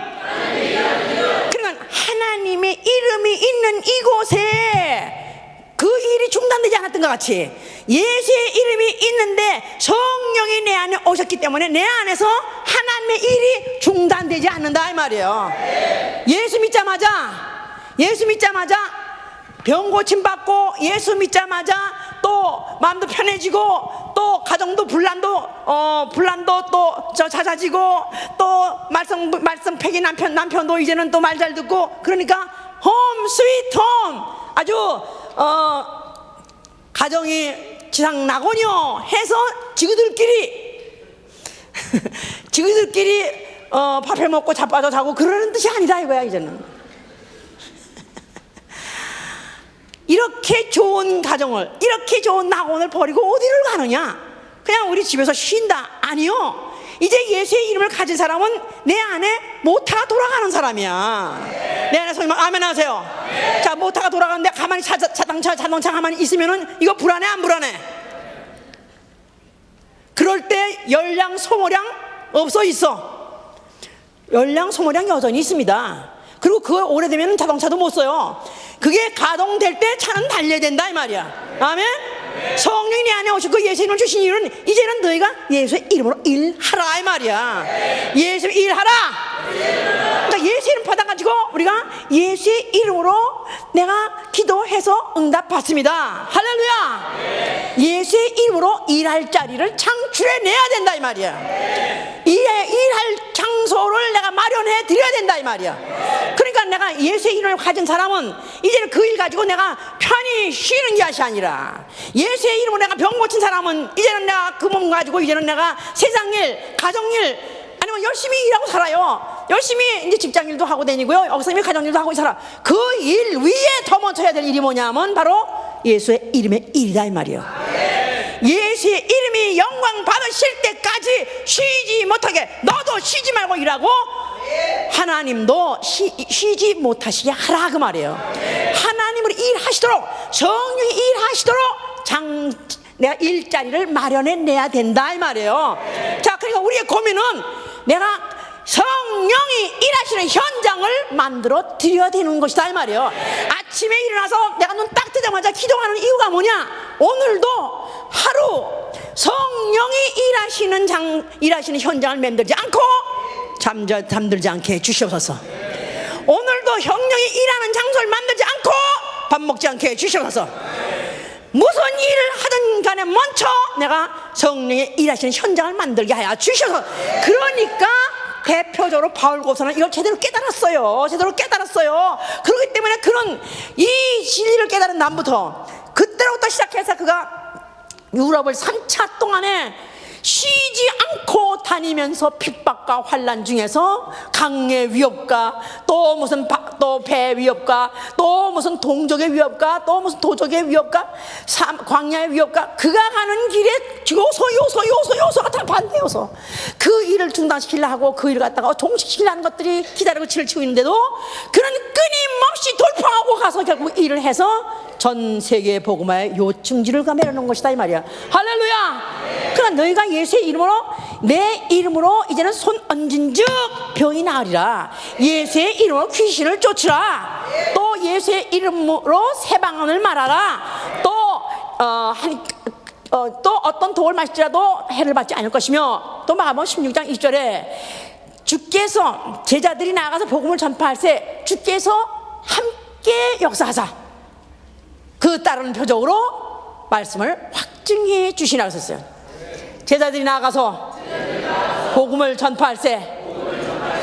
그러니까 하나님의 이름이 있는 이곳에 그 일이 중단되지 않았던 것 같이 예수의 이름이 있는데 성령이 내 안에 오셨기 때문에 내 안에서 하나님의 일이 중단되지 않는다 이 말이에요. 예수 믿자마자 병 고침 받고, 예수 믿자마자 또 마음도 편해지고, 또 가정도 분란도 또 잦아지고, 또 말썽 패기 남편도 이제는 또 말 잘 듣고, 그러니까 홈 스위트 홈, 아주 가정이 지상 낙원이요 해서 지그들끼리 밥해 먹고 자빠져 자고 그러는 뜻이 아니다 이거야. 이제는 이렇게 좋은 가정을, 이렇게 좋은 낙원을 버리고 어디를 가느냐? 그냥 우리 집에서 쉰다? 아니요. 이제 예수의 이름을 가진 사람은 내 안에 모터가 돌아가는 사람이야. 내 안에 소위 말 아멘 하세요. 자, 모터가 돌아가는데 가만히 자동차 가만히 있으면은 이거 불안해 안 불안해? 그럴 때 열량 소모량 없어 있어? 열량 소모량 여전히 있습니다. 그리고 그거 오래되면 자동차도 못 써요. 그게 가동될 때 차는 달려야 된다 이 말이야. 아멘. 성령이 내 안에 오시고 예수 이름을 주신 이유는 이제는 너희가 예수의 이름으로 일하라 이 말이야. 예수 일하라. 그러니까 예수 이름 받아가지고 우리가 예수의 이름으로 내가 기도해서 응답 받습니다. 할렐루야. 예수의 이름으로 일할 자리를 창출해 내야 된다 이 말이야. 일할 장소를 내가 마련해 드려야 된다 이 말이야. 그러니까 내가 예수의 이름을 가진 사람은 이제는 그 일 가지고 내가 편히 쉬는 것이 아니라, 예수의 이름으로 내가 병 고친 사람은 이제는 내가 그 몸 가지고 이제는 내가 세상일, 가정일, 아니면 열심히 일하고 살아요. 열심히 이제 직장일도 하고 다니고요, 여기서 가정일도 하고 살아. 그 일 위에 더 먼저 해야 될 일이 뭐냐면 바로 예수의 이름의 일이다 이 말이에요. 예수의 이름이 영광 받으실 때까지 쉬지 못하게, 너도 쉬지 말고 일하고 하나님도 쉬지 못하시게 하라 그 말이에요. 하나님으로 일하시도록, 성령이 일하시도록 내가 일자리를 마련해 내야 된다 이 말이에요. 자, 그러니까 우리의 고민은 내가 성령이 일하시는 현장을 만들어 드려야 되는 것이다 이 말이에요. 아침에 일어나서 내가 눈 딱 뜨자마자 기도하는 이유가 뭐냐? 오늘도 하루 성령이 일하시는 현장을 만들지 않고 잠들지 않게 해주시옵소서. 오늘도 성령이 일하는 장소를 만들지 않고 밥 먹지 않게 해주시옵소서. 무슨 일을 하든 간에 먼저 내가 성령이 일하시는 현장을 만들게 하여 주셔서, 그러니까 대표적으로 바울고서는 이걸 제대로 깨달았어요. 그렇기 때문에 그런 이 진리를 깨달은 날부터, 그때로부터 시작해서 그가 유럽을 3차 동안에 쉬지 않고 다니면서 핍박과 환난 중에서 강의 위협과 또 무슨 또 배 위협과 또 무슨 동족의 위협과 또 무슨 도적의 위협과 광야의 위협과, 그가 가는 길에 요소가 다 반대 요소, 그 일을 중단시키려 하고 그 일을 갖다가 종식시키려 하는 것들이 기다리고 치고 있는데도 그는 끊임없이 돌파하고 가서 결국 일을 해서 전 세계의 복음화의 요충지를 가매놓은 것이다 이 말이야. 할렐루야. 그러나 너희가 예수의 이름으로, 내 이름으로 이제는 손 얹은즉 병이 나으리라. 예수의 이름으로 귀신을 쫓으라. 또 예수의 이름으로 새 방언을 말하라. 또 어떤 독을 마실지라도 해를 받지 않을 것이며, 또 마가복음 16장 20절에 주께서 제자들이 나가서 복음을 전파할 때 주께서 함께 역사하사, 그 따르는 표적으로 말씀을 확증해 주시라고 했었어요. 제자들이 나가서 복음을 전파할 때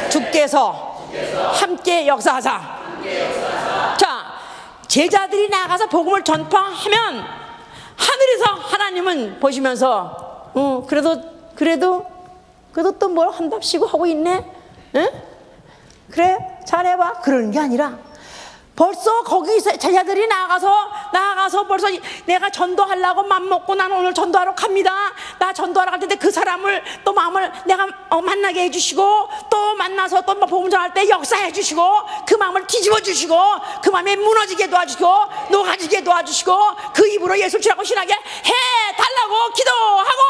주께서 함께 역사하사. 자, 제자들이 나가서 복음을 전파하면 하늘에서 하나님은 보시면서 그래도 또 뭘 한답시고 하고 있네, 응? 그래 잘해봐, 그러는 게 아니라 벌써 거기서 제자들이 나가서 벌써 내가 전도하려고 맘먹고 나는 오늘 전도하러 갑니다. 나 전도하러 갈 텐데 그 사람을 또 마음을 내가 만나게 해주시고, 또 만나서 또 복음 전할 때 역사해 주시고, 그 마음을 뒤집어 주시고, 그 마음에 무너지게 도와주시고 녹아지게 도와주시고, 그 입으로 예수 치라고 신하게 해달라고 기도하고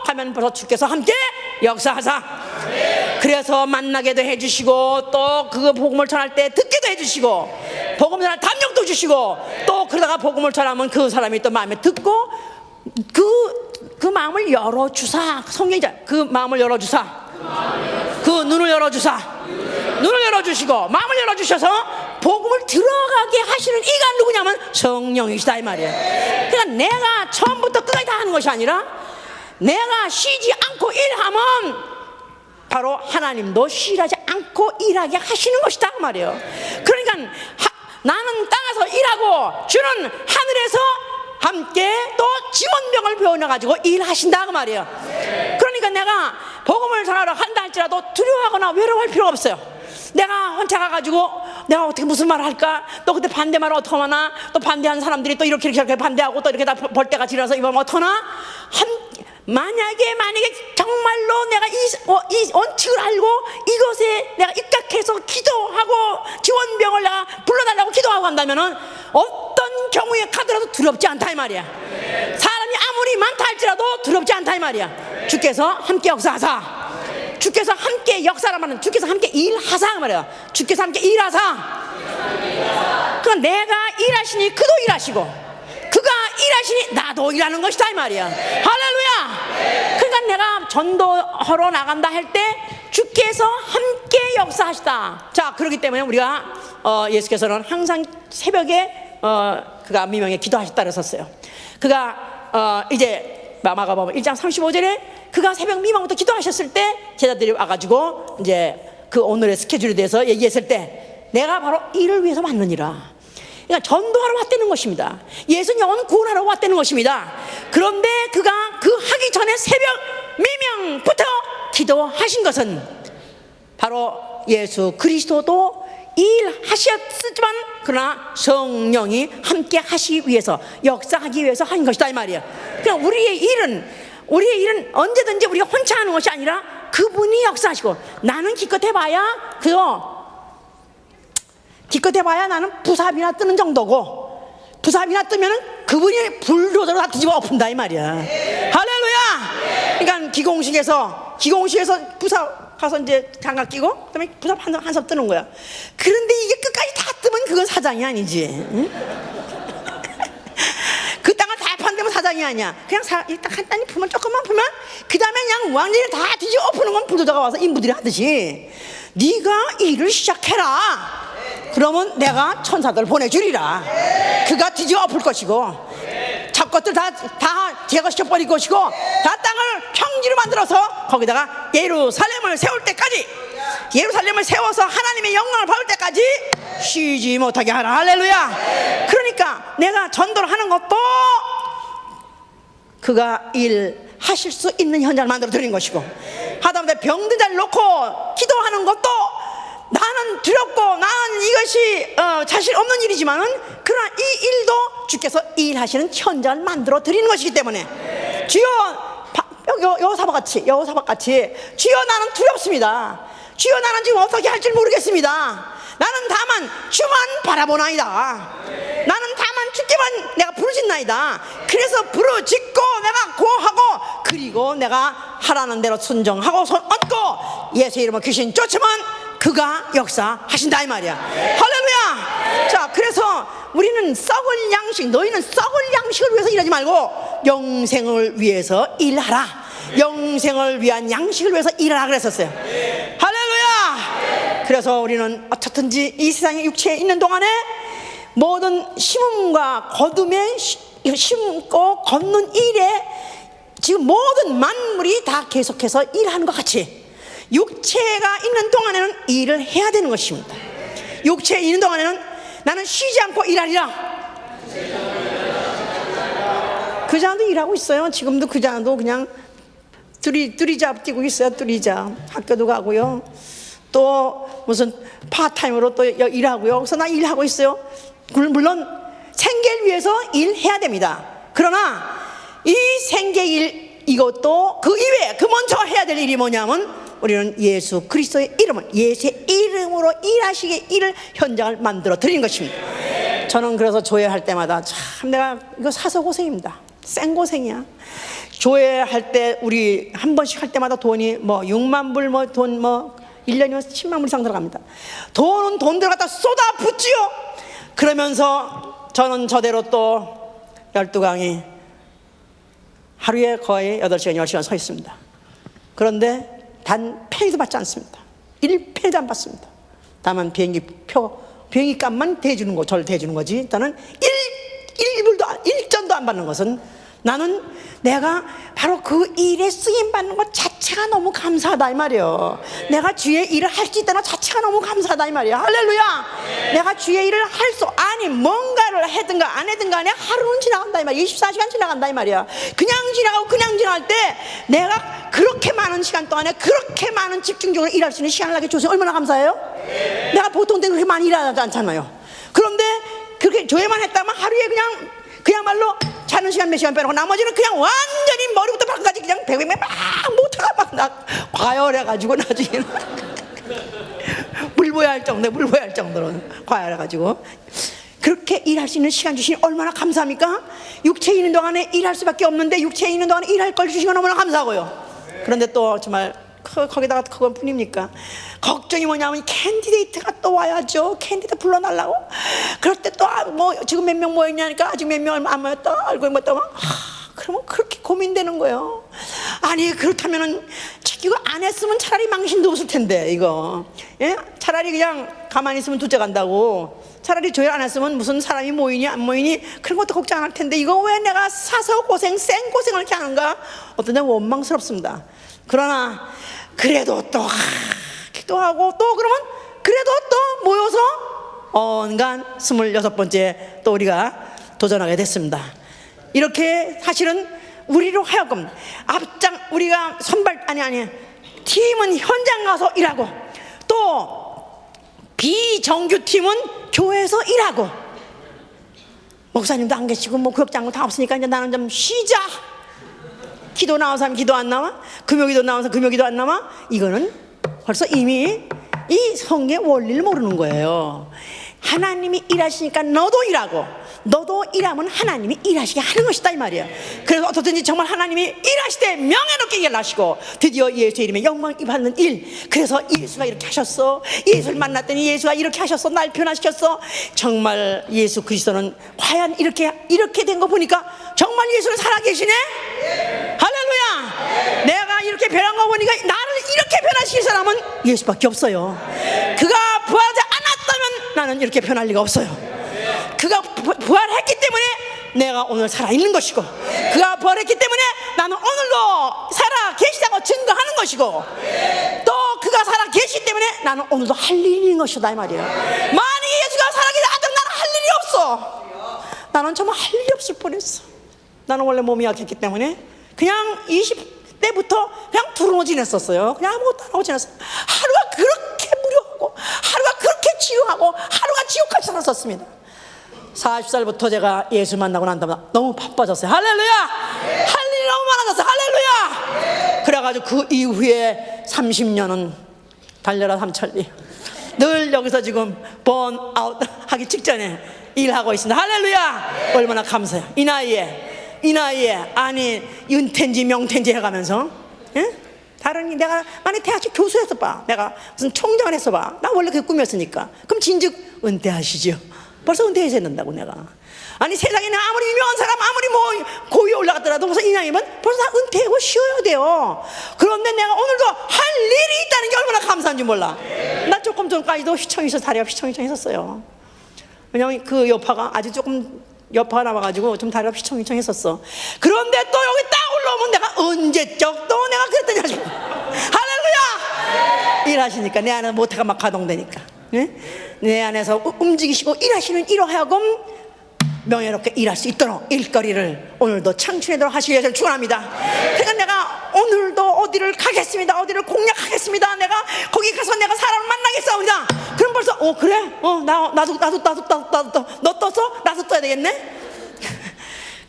하면 벌써 주께서 함께 역사하사. 그래서 만나게도 해주시고, 또 그 복음을 전할 때 듣게도 해주시고, 복음 전할 담력도 주시고, 또 그러다가 복음을 전하면 그 사람이 또 마음에 듣고 그 마음을 열어주사. 성경이자 그 마음을 열어주사, 그 눈을 열어주시고 마음을 열어주셔서 복음을 들어가게 하시는 이가 누구냐면 성령이시다 이 말이에요. 그러니까 내가 처음부터 끝까지 다 하는 것이 아니라 내가 쉬지 않고 일하면 바로 하나님도 쉬지 않고 일하게 하시는 것이다 그 말이에요. 그러니까 나는 땅에서 일하고 주는 하늘에서 함께 또 지원병을 배워놔가지고 일하신다 그 말이에요. 그러니까 내가 복음을 전하러 한다 할지라도 두려워하거나 외로워할 필요가 없어요. 내가 혼자 가가지고 내가 어떻게 무슨 말을 할까, 또 그때 반대 말을 어떻게 하나, 또 반대하는 사람들이 또 이렇게 반대하고 또 이렇게 다 볼 때가 지나서 이번 어떡하나. 만약에 정말로 내가 이 원칙을 알고 이것에 내가 입각해서 기도하고 지원병을 내가 불러달라고 기도하고 한다면은 어떤 경우에 가더라도 두렵지 않다 이 말이야. 사람이 아무리 많다 할지라도 두렵지 않다 이 말이야. 주께서 함께 역사하사, 주께서 함께 역사라 말은 주께서 함께 일하사 그 말이야. 주께서 함께 일하사. 그러니까 내가 일하시니 그도 일하시고, 그가 일하시니 나도 일하는 것이다 이 말이야. 할렐루야. 그러니까 내가 전도하러 나간다 할 때 주께서 함께 역사하시다. 자, 그렇기 때문에 우리가 예수께서는 항상 새벽에 그가 미명에 기도하셨다 그랬었어요. 그가 이제 마가복음 1장 35절에 그가 새벽 미명부터 기도하셨을 때 제자들이 와가지고 이제 그 오늘의 스케줄에 대해서 얘기했을 때 내가 바로 이를 위해서 왔느니라. 그러니까 전도하러 왔다는 것입니다. 예수 영혼 구원하러 왔다는 것입니다. 그런데 그가 그 하기 전에 새벽 미명부터 기도하신 것은 바로 예수 그리스도도 일하셨지만 그러나 성령이 함께 하시기 위해서, 역사하기 위해서 한 것이다 이 말이에요. 그러니까 우리의 일은 언제든지 우리가 혼자 하는 것이 아니라 그분이 역사하시고, 나는 기껏 해봐야 기껏 해봐야 나는 부삽이나 뜨는 정도고, 부삽이나 뜨면은 그분이 불도저로 다 뒤집어 엎은다 이 말이야. 할렐루야. 그러니까 기공식에서 부삽 가서 이제 장갑 끼고 그다음에 부삽 한삽 뜨는 거야. 그런데 이게 끝까지 다 뜨면 그건 사장이 아니지. 응? 그 땅을 다 판다면 사장이 아니야. 그냥 일단 간단히 풀면, 조금만 풀면 그 다음에 그냥 완전히 다 뒤집어 엎는 건 불도저가 와서 인부들이 하듯이, 네가 일을 시작해라. 그러면 내가 천사들 보내주리라. 그가 뒤집어 엎을 것이고, 잡것들 다 제거시켜 버릴 것이고, 다 땅을 평지로 만들어서 거기다가 예루살렘을 세울 때까지, 예루살렘을 세워서 하나님의 영광을 받을 때까지 쉬지 못하게 하라. 할렐루야. 그러니까 내가 전도를 하는 것도 그가 일하실 수 있는 현장을 만들어 드린 것이고, 하다못해 병든 자를 놓고 기도하는 것도 나는 두렵고 나는 이것이 자신 없는 일이지만은, 그러나 이 일도 주께서 일하시는 현장을 만들어 드리는 것이기 때문에, 주여 여호사밧같이 주여 나는 두렵습니다. 주여 나는 지금 어떻게 할지 모르겠습니다. 나는 다만 주만 바라보나이다. 나는 다만 주께만 내가 부르짖나이다. 그래서 부르짖고 내가 고하고, 그리고 내가 하라는 대로 순종하고 손 얹고 예수의 이름으로 귀신 쫓으면 그가 역사하신다 이 말이야. 할렐루야. 자, 그래서 우리는 썩을 양식, 너희는 썩을 양식을 위해서 일하지 말고 영생을 위해서 일하라. 영생을 위한 양식을 위해서 일하라 그랬었어요. 할렐루야. 그래서 우리는 어떻든지 이 세상에 육체에 있는 동안에 모든 심음과 거둠에 심고 걷는 일에 지금 모든 만물이 다 계속해서 일하는 것 같이 육체가 있는 동안에는 일을 해야 되는 것입니다. 육체에 있는 동안에는 나는 쉬지 않고 일하리라. 그 자도 일하고 있어요. 지금도 그 자도 그냥 뚜리잡 뛰고 있어요. 뚜리잡 학교도 가고요. 또 무슨 파타임으로 또 일하고요. 그래서 나 일하고 있어요. 물론 생계를 위해서 일해야 됩니다. 그러나 이 생계일 이것도 그 이외에 그 먼저 해야 될 일이 뭐냐면, 우리는 예수 그리스도의 이름을, 예수의 이름으로 일하시게 일을 현장을 만들어 드린 것입니다. 저는 그래서 조회할 때마다 참 내가 이거 사서 고생입니다. 생고생이야. 조회할 때 우리 한 번씩 할 때마다 돈이 뭐 6만 불 돈 1년이면 10만 불 이상 들어갑니다. 돈은 돈 들어갔다 쏟아 붓지요. 그러면서 저는 저대로 또 12강이 하루에 거의 8시간 10시간 서 있습니다. 그런데 단 페이도 받지 않습니다. 1페이도 안 받습니다. 다만 비행기 값만 대주는 거, 저를 대주는 거지. 일단은 1전도 안 받는 것은, 나는 내가 바로 그 일에 쓰임 받는 것 자체가 너무 감사하다 이 말이에요. 내가 주의 일을 할 수 있다는 것 자체가 너무 감사하다 이 말이에요. 할렐루야. 내가 주의 일을 할 수, 아니 뭔가를 하든가 안 하든가 간에 하루는 지나간다 이 말이야. 24시간 지나간다 이 말이야. 그냥 지나갈 때 내가 그렇게 많은 시간 동안에 그렇게 많은 집중적으로 일할 수 있는 시간을 나게 줘서 얼마나 감사해요. 내가 보통 때는 그렇게 많이 일하지 않잖아요. 그런데 그렇게 조회만 했다면 하루에 그냥말로 자는 시간 몇 시간 빼놓고 나머지는 그냥 완전히 머리부터 발끝까지 그냥 막 모터가 막 과열해가지고 나중에는 물보야할 정도로 과열해가지고 그렇게 일할 수 있는 시간 주시니 얼마나 감사합니까? 육체에 있는 동안에 일할 수밖에 없는데 육체에 있는 동안에 일할 걸 주시면 얼마나 감사하고요. 그런데 또 정말 거기다가 그건 뿐입니까? 걱정이 뭐냐면 캔디데이트가 또 와야죠. 캔디데이트 불러달라고. 그럴 때 또 뭐 지금 몇 명 모였냐니까 아직 몇 명 안 모였다. 알고 있다. 그러면 그렇게 고민되는 거예요. 아니 그렇다면은 이거 안 했으면 차라리 망신도 없을 텐데 이거. 예? 차라리 그냥 가만히 있으면 둘째 간다고. 차라리 조회 안 했으면 무슨 사람이 모이니 안 모이니 그런 것도 걱정 안 할 텐데 이거 왜 내가 사서 생고생을 이렇게 하는가? 어떤 데 원망스럽습니다. 그러나 그래도 또 기도하고 또 그러면 그래도 또 모여서 언간 26번째 또 우리가 도전하게 됐습니다. 이렇게 사실은 우리로 하여금 우리가 팀은 현장 가서 일하고 또 비정규팀은 교회에서 일하고 목사님도 안 계시고 뭐 구역장도 다 없으니까 이제 나는 좀 쉬자. 기도 나온 사람 기도 안 나와? 금요기도 나온 사람 금요기도 안 나와? 이거는 벌써 이미 이 성경의 원리를 모르는 거예요. 하나님이 일하시니까 너도 일하고, 너도 일하면 하나님이 일하시게 하는 것이다 이 말이에요. 그래서 어떻든지 정말 하나님이 일하시되 명예롭게 일하시고 드디어 예수의 이름에 영광 받는 일. 그래서 예수가 이렇게 하셨어. 예수를 만났더니 예수가 이렇게 하셨어. 날 변화시켰어. 정말 예수 그리스도는 과연 이렇게 된 거 보니까 정말 예수는 살아계시네. 할렐루야. 내가 이렇게 변한 거 보니까 나를 이렇게 변화시킬 사람은 예수밖에 없어요. 그가 부활하지 않았다면 나는 이렇게 변할 리가 없어요. 그가 부활했기 때문에 내가 오늘 살아있는 것이고, 그가 부활했기 때문에 나는 오늘도 살아계시다고 증거하는 것이고, 또 그가 살아계시기 때문에 나는 오늘도 할 일이 있는 것이다 이 말이에요. 만약에 예수가 살아계시다 하더라도 나는 할 일이 없어. 나는 정말 할 일이 없을 뻔했어. 나는 원래 몸이 약했기 때문에 그냥 20대부터 그냥 두루노 지냈었어요. 그냥 아무것도 안 하고 지냈어요. 하루가 그렇게 무료하고, 하루가 그렇게 지루하고, 하루가 지옥같이 살았었습니다. 40살부터 제가 예수 만나고 난 다음에 너무 바빠졌어요. 할렐루야. 할 일이 너무 많아졌어요. 할렐루야. 그래가지고 그 이후에 30년은 달려라 삼천리 늘 여기서 지금 번아웃 하기 직전에 일하고 있습니다. 할렐루야. 얼마나 감사해요. 이 나이에 아니 은퇴인지 명퇴인지 해가면서, 예? 다른 내가 만약 대학교 교수했어 봐, 내가 무슨 총장을 했어 봐, 나 원래 그게 꿈이었으니까. 그럼 진즉 은퇴하시죠. 벌써 은퇴해야 된다고 내가. 아니 세상에 아무리 유명한 사람, 아무리 뭐 고위에 올라갔더라도 벌써 이 나이면 벌써 다 은퇴하고 쉬어야 돼요. 그런데 내가 오늘도 할 일이 있다는 게 얼마나 감사한지 몰라. 나 조금 전까지도 휘청이서 다리가 휘청휘청했었어요. 왜냐면 그 여파가 아주 조금 여파가 남아가지고 좀 다리가 휘청휘청했었어. 그런데 또 여기 딱 올라오면 내가 언제적 또 내가 그랬더니 아주 할렐루야. 일하시니까 내 안에 모태가 막 가동되니까, 네? 내 안에서 움직이시고 일하시는 이러하여금 명예롭게 일할 수 있도록 일거리를 오늘도 창출하도록 하시기 위해서 축원합니다. 그러니까 내가 오늘도 어디를 가겠습니다. 어디를 공략하겠습니다. 내가 거기 가서 내가 사람을 만나겠습니다. 그럼 벌써 그래? 나도 너 떴어? 나도 떠야 되겠네.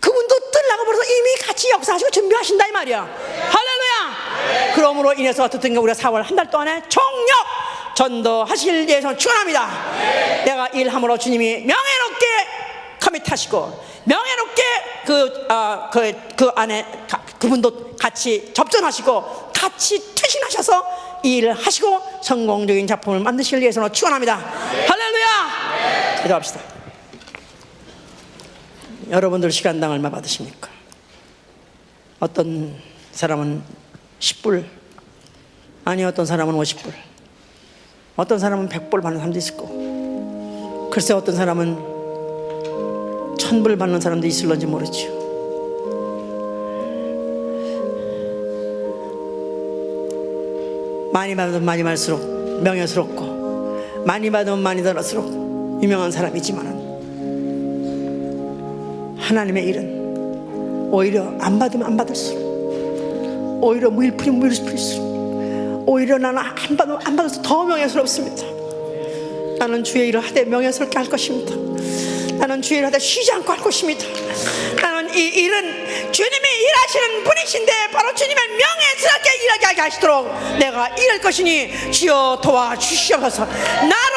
그분도 뜨려고 벌써 이미 같이 역사하시고 준비하신다 이 말이야. 할렐루야. 그러므로 인해서 어떻든 우리가 4월 한 달 동안에 총력 전도하실 위해서 축원합니다. 내가 일함으로 주님이 명예롭게 커밋하시고 명예롭게 그 안에 그분도 같이 접전하시고 같이 퇴신하셔서 일을 하시고 성공적인 작품을 만드실 위해서 축원합니다. 할렐루야. 기도합시다. 여러분들 시간당 얼마 받으십니까? 어떤 사람은 10불, 아니 어떤 사람은 50불, 어떤 사람은 100불 받는 사람도 있을 거고, 글쎄 어떤 사람은 1000불 받는 사람도 있을런지 모르죠. 많이 받으면 많이 받을수록 명예스럽고, 많이 받으면 많이 들을수록 유명한 사람이지만 하나님의 일은 오히려 안 받으면 안 받을수록, 오히려 무일푼이면 무일푼일수록, 오히려 나는 안 받으면 안 받을수록 더 명예스럽습니다. 나는 주의 일을 하되 명예스럽게 할 것입니다. 나는 주의 일을 하되 쉬지 않고 할 것입니다. 나는 이 일은 주님이 일하시는 분이신데 바로 주님의 명예스럽게 일하게 하시도록 내가 일할 것이니 주여 도와주시옵소서. 나로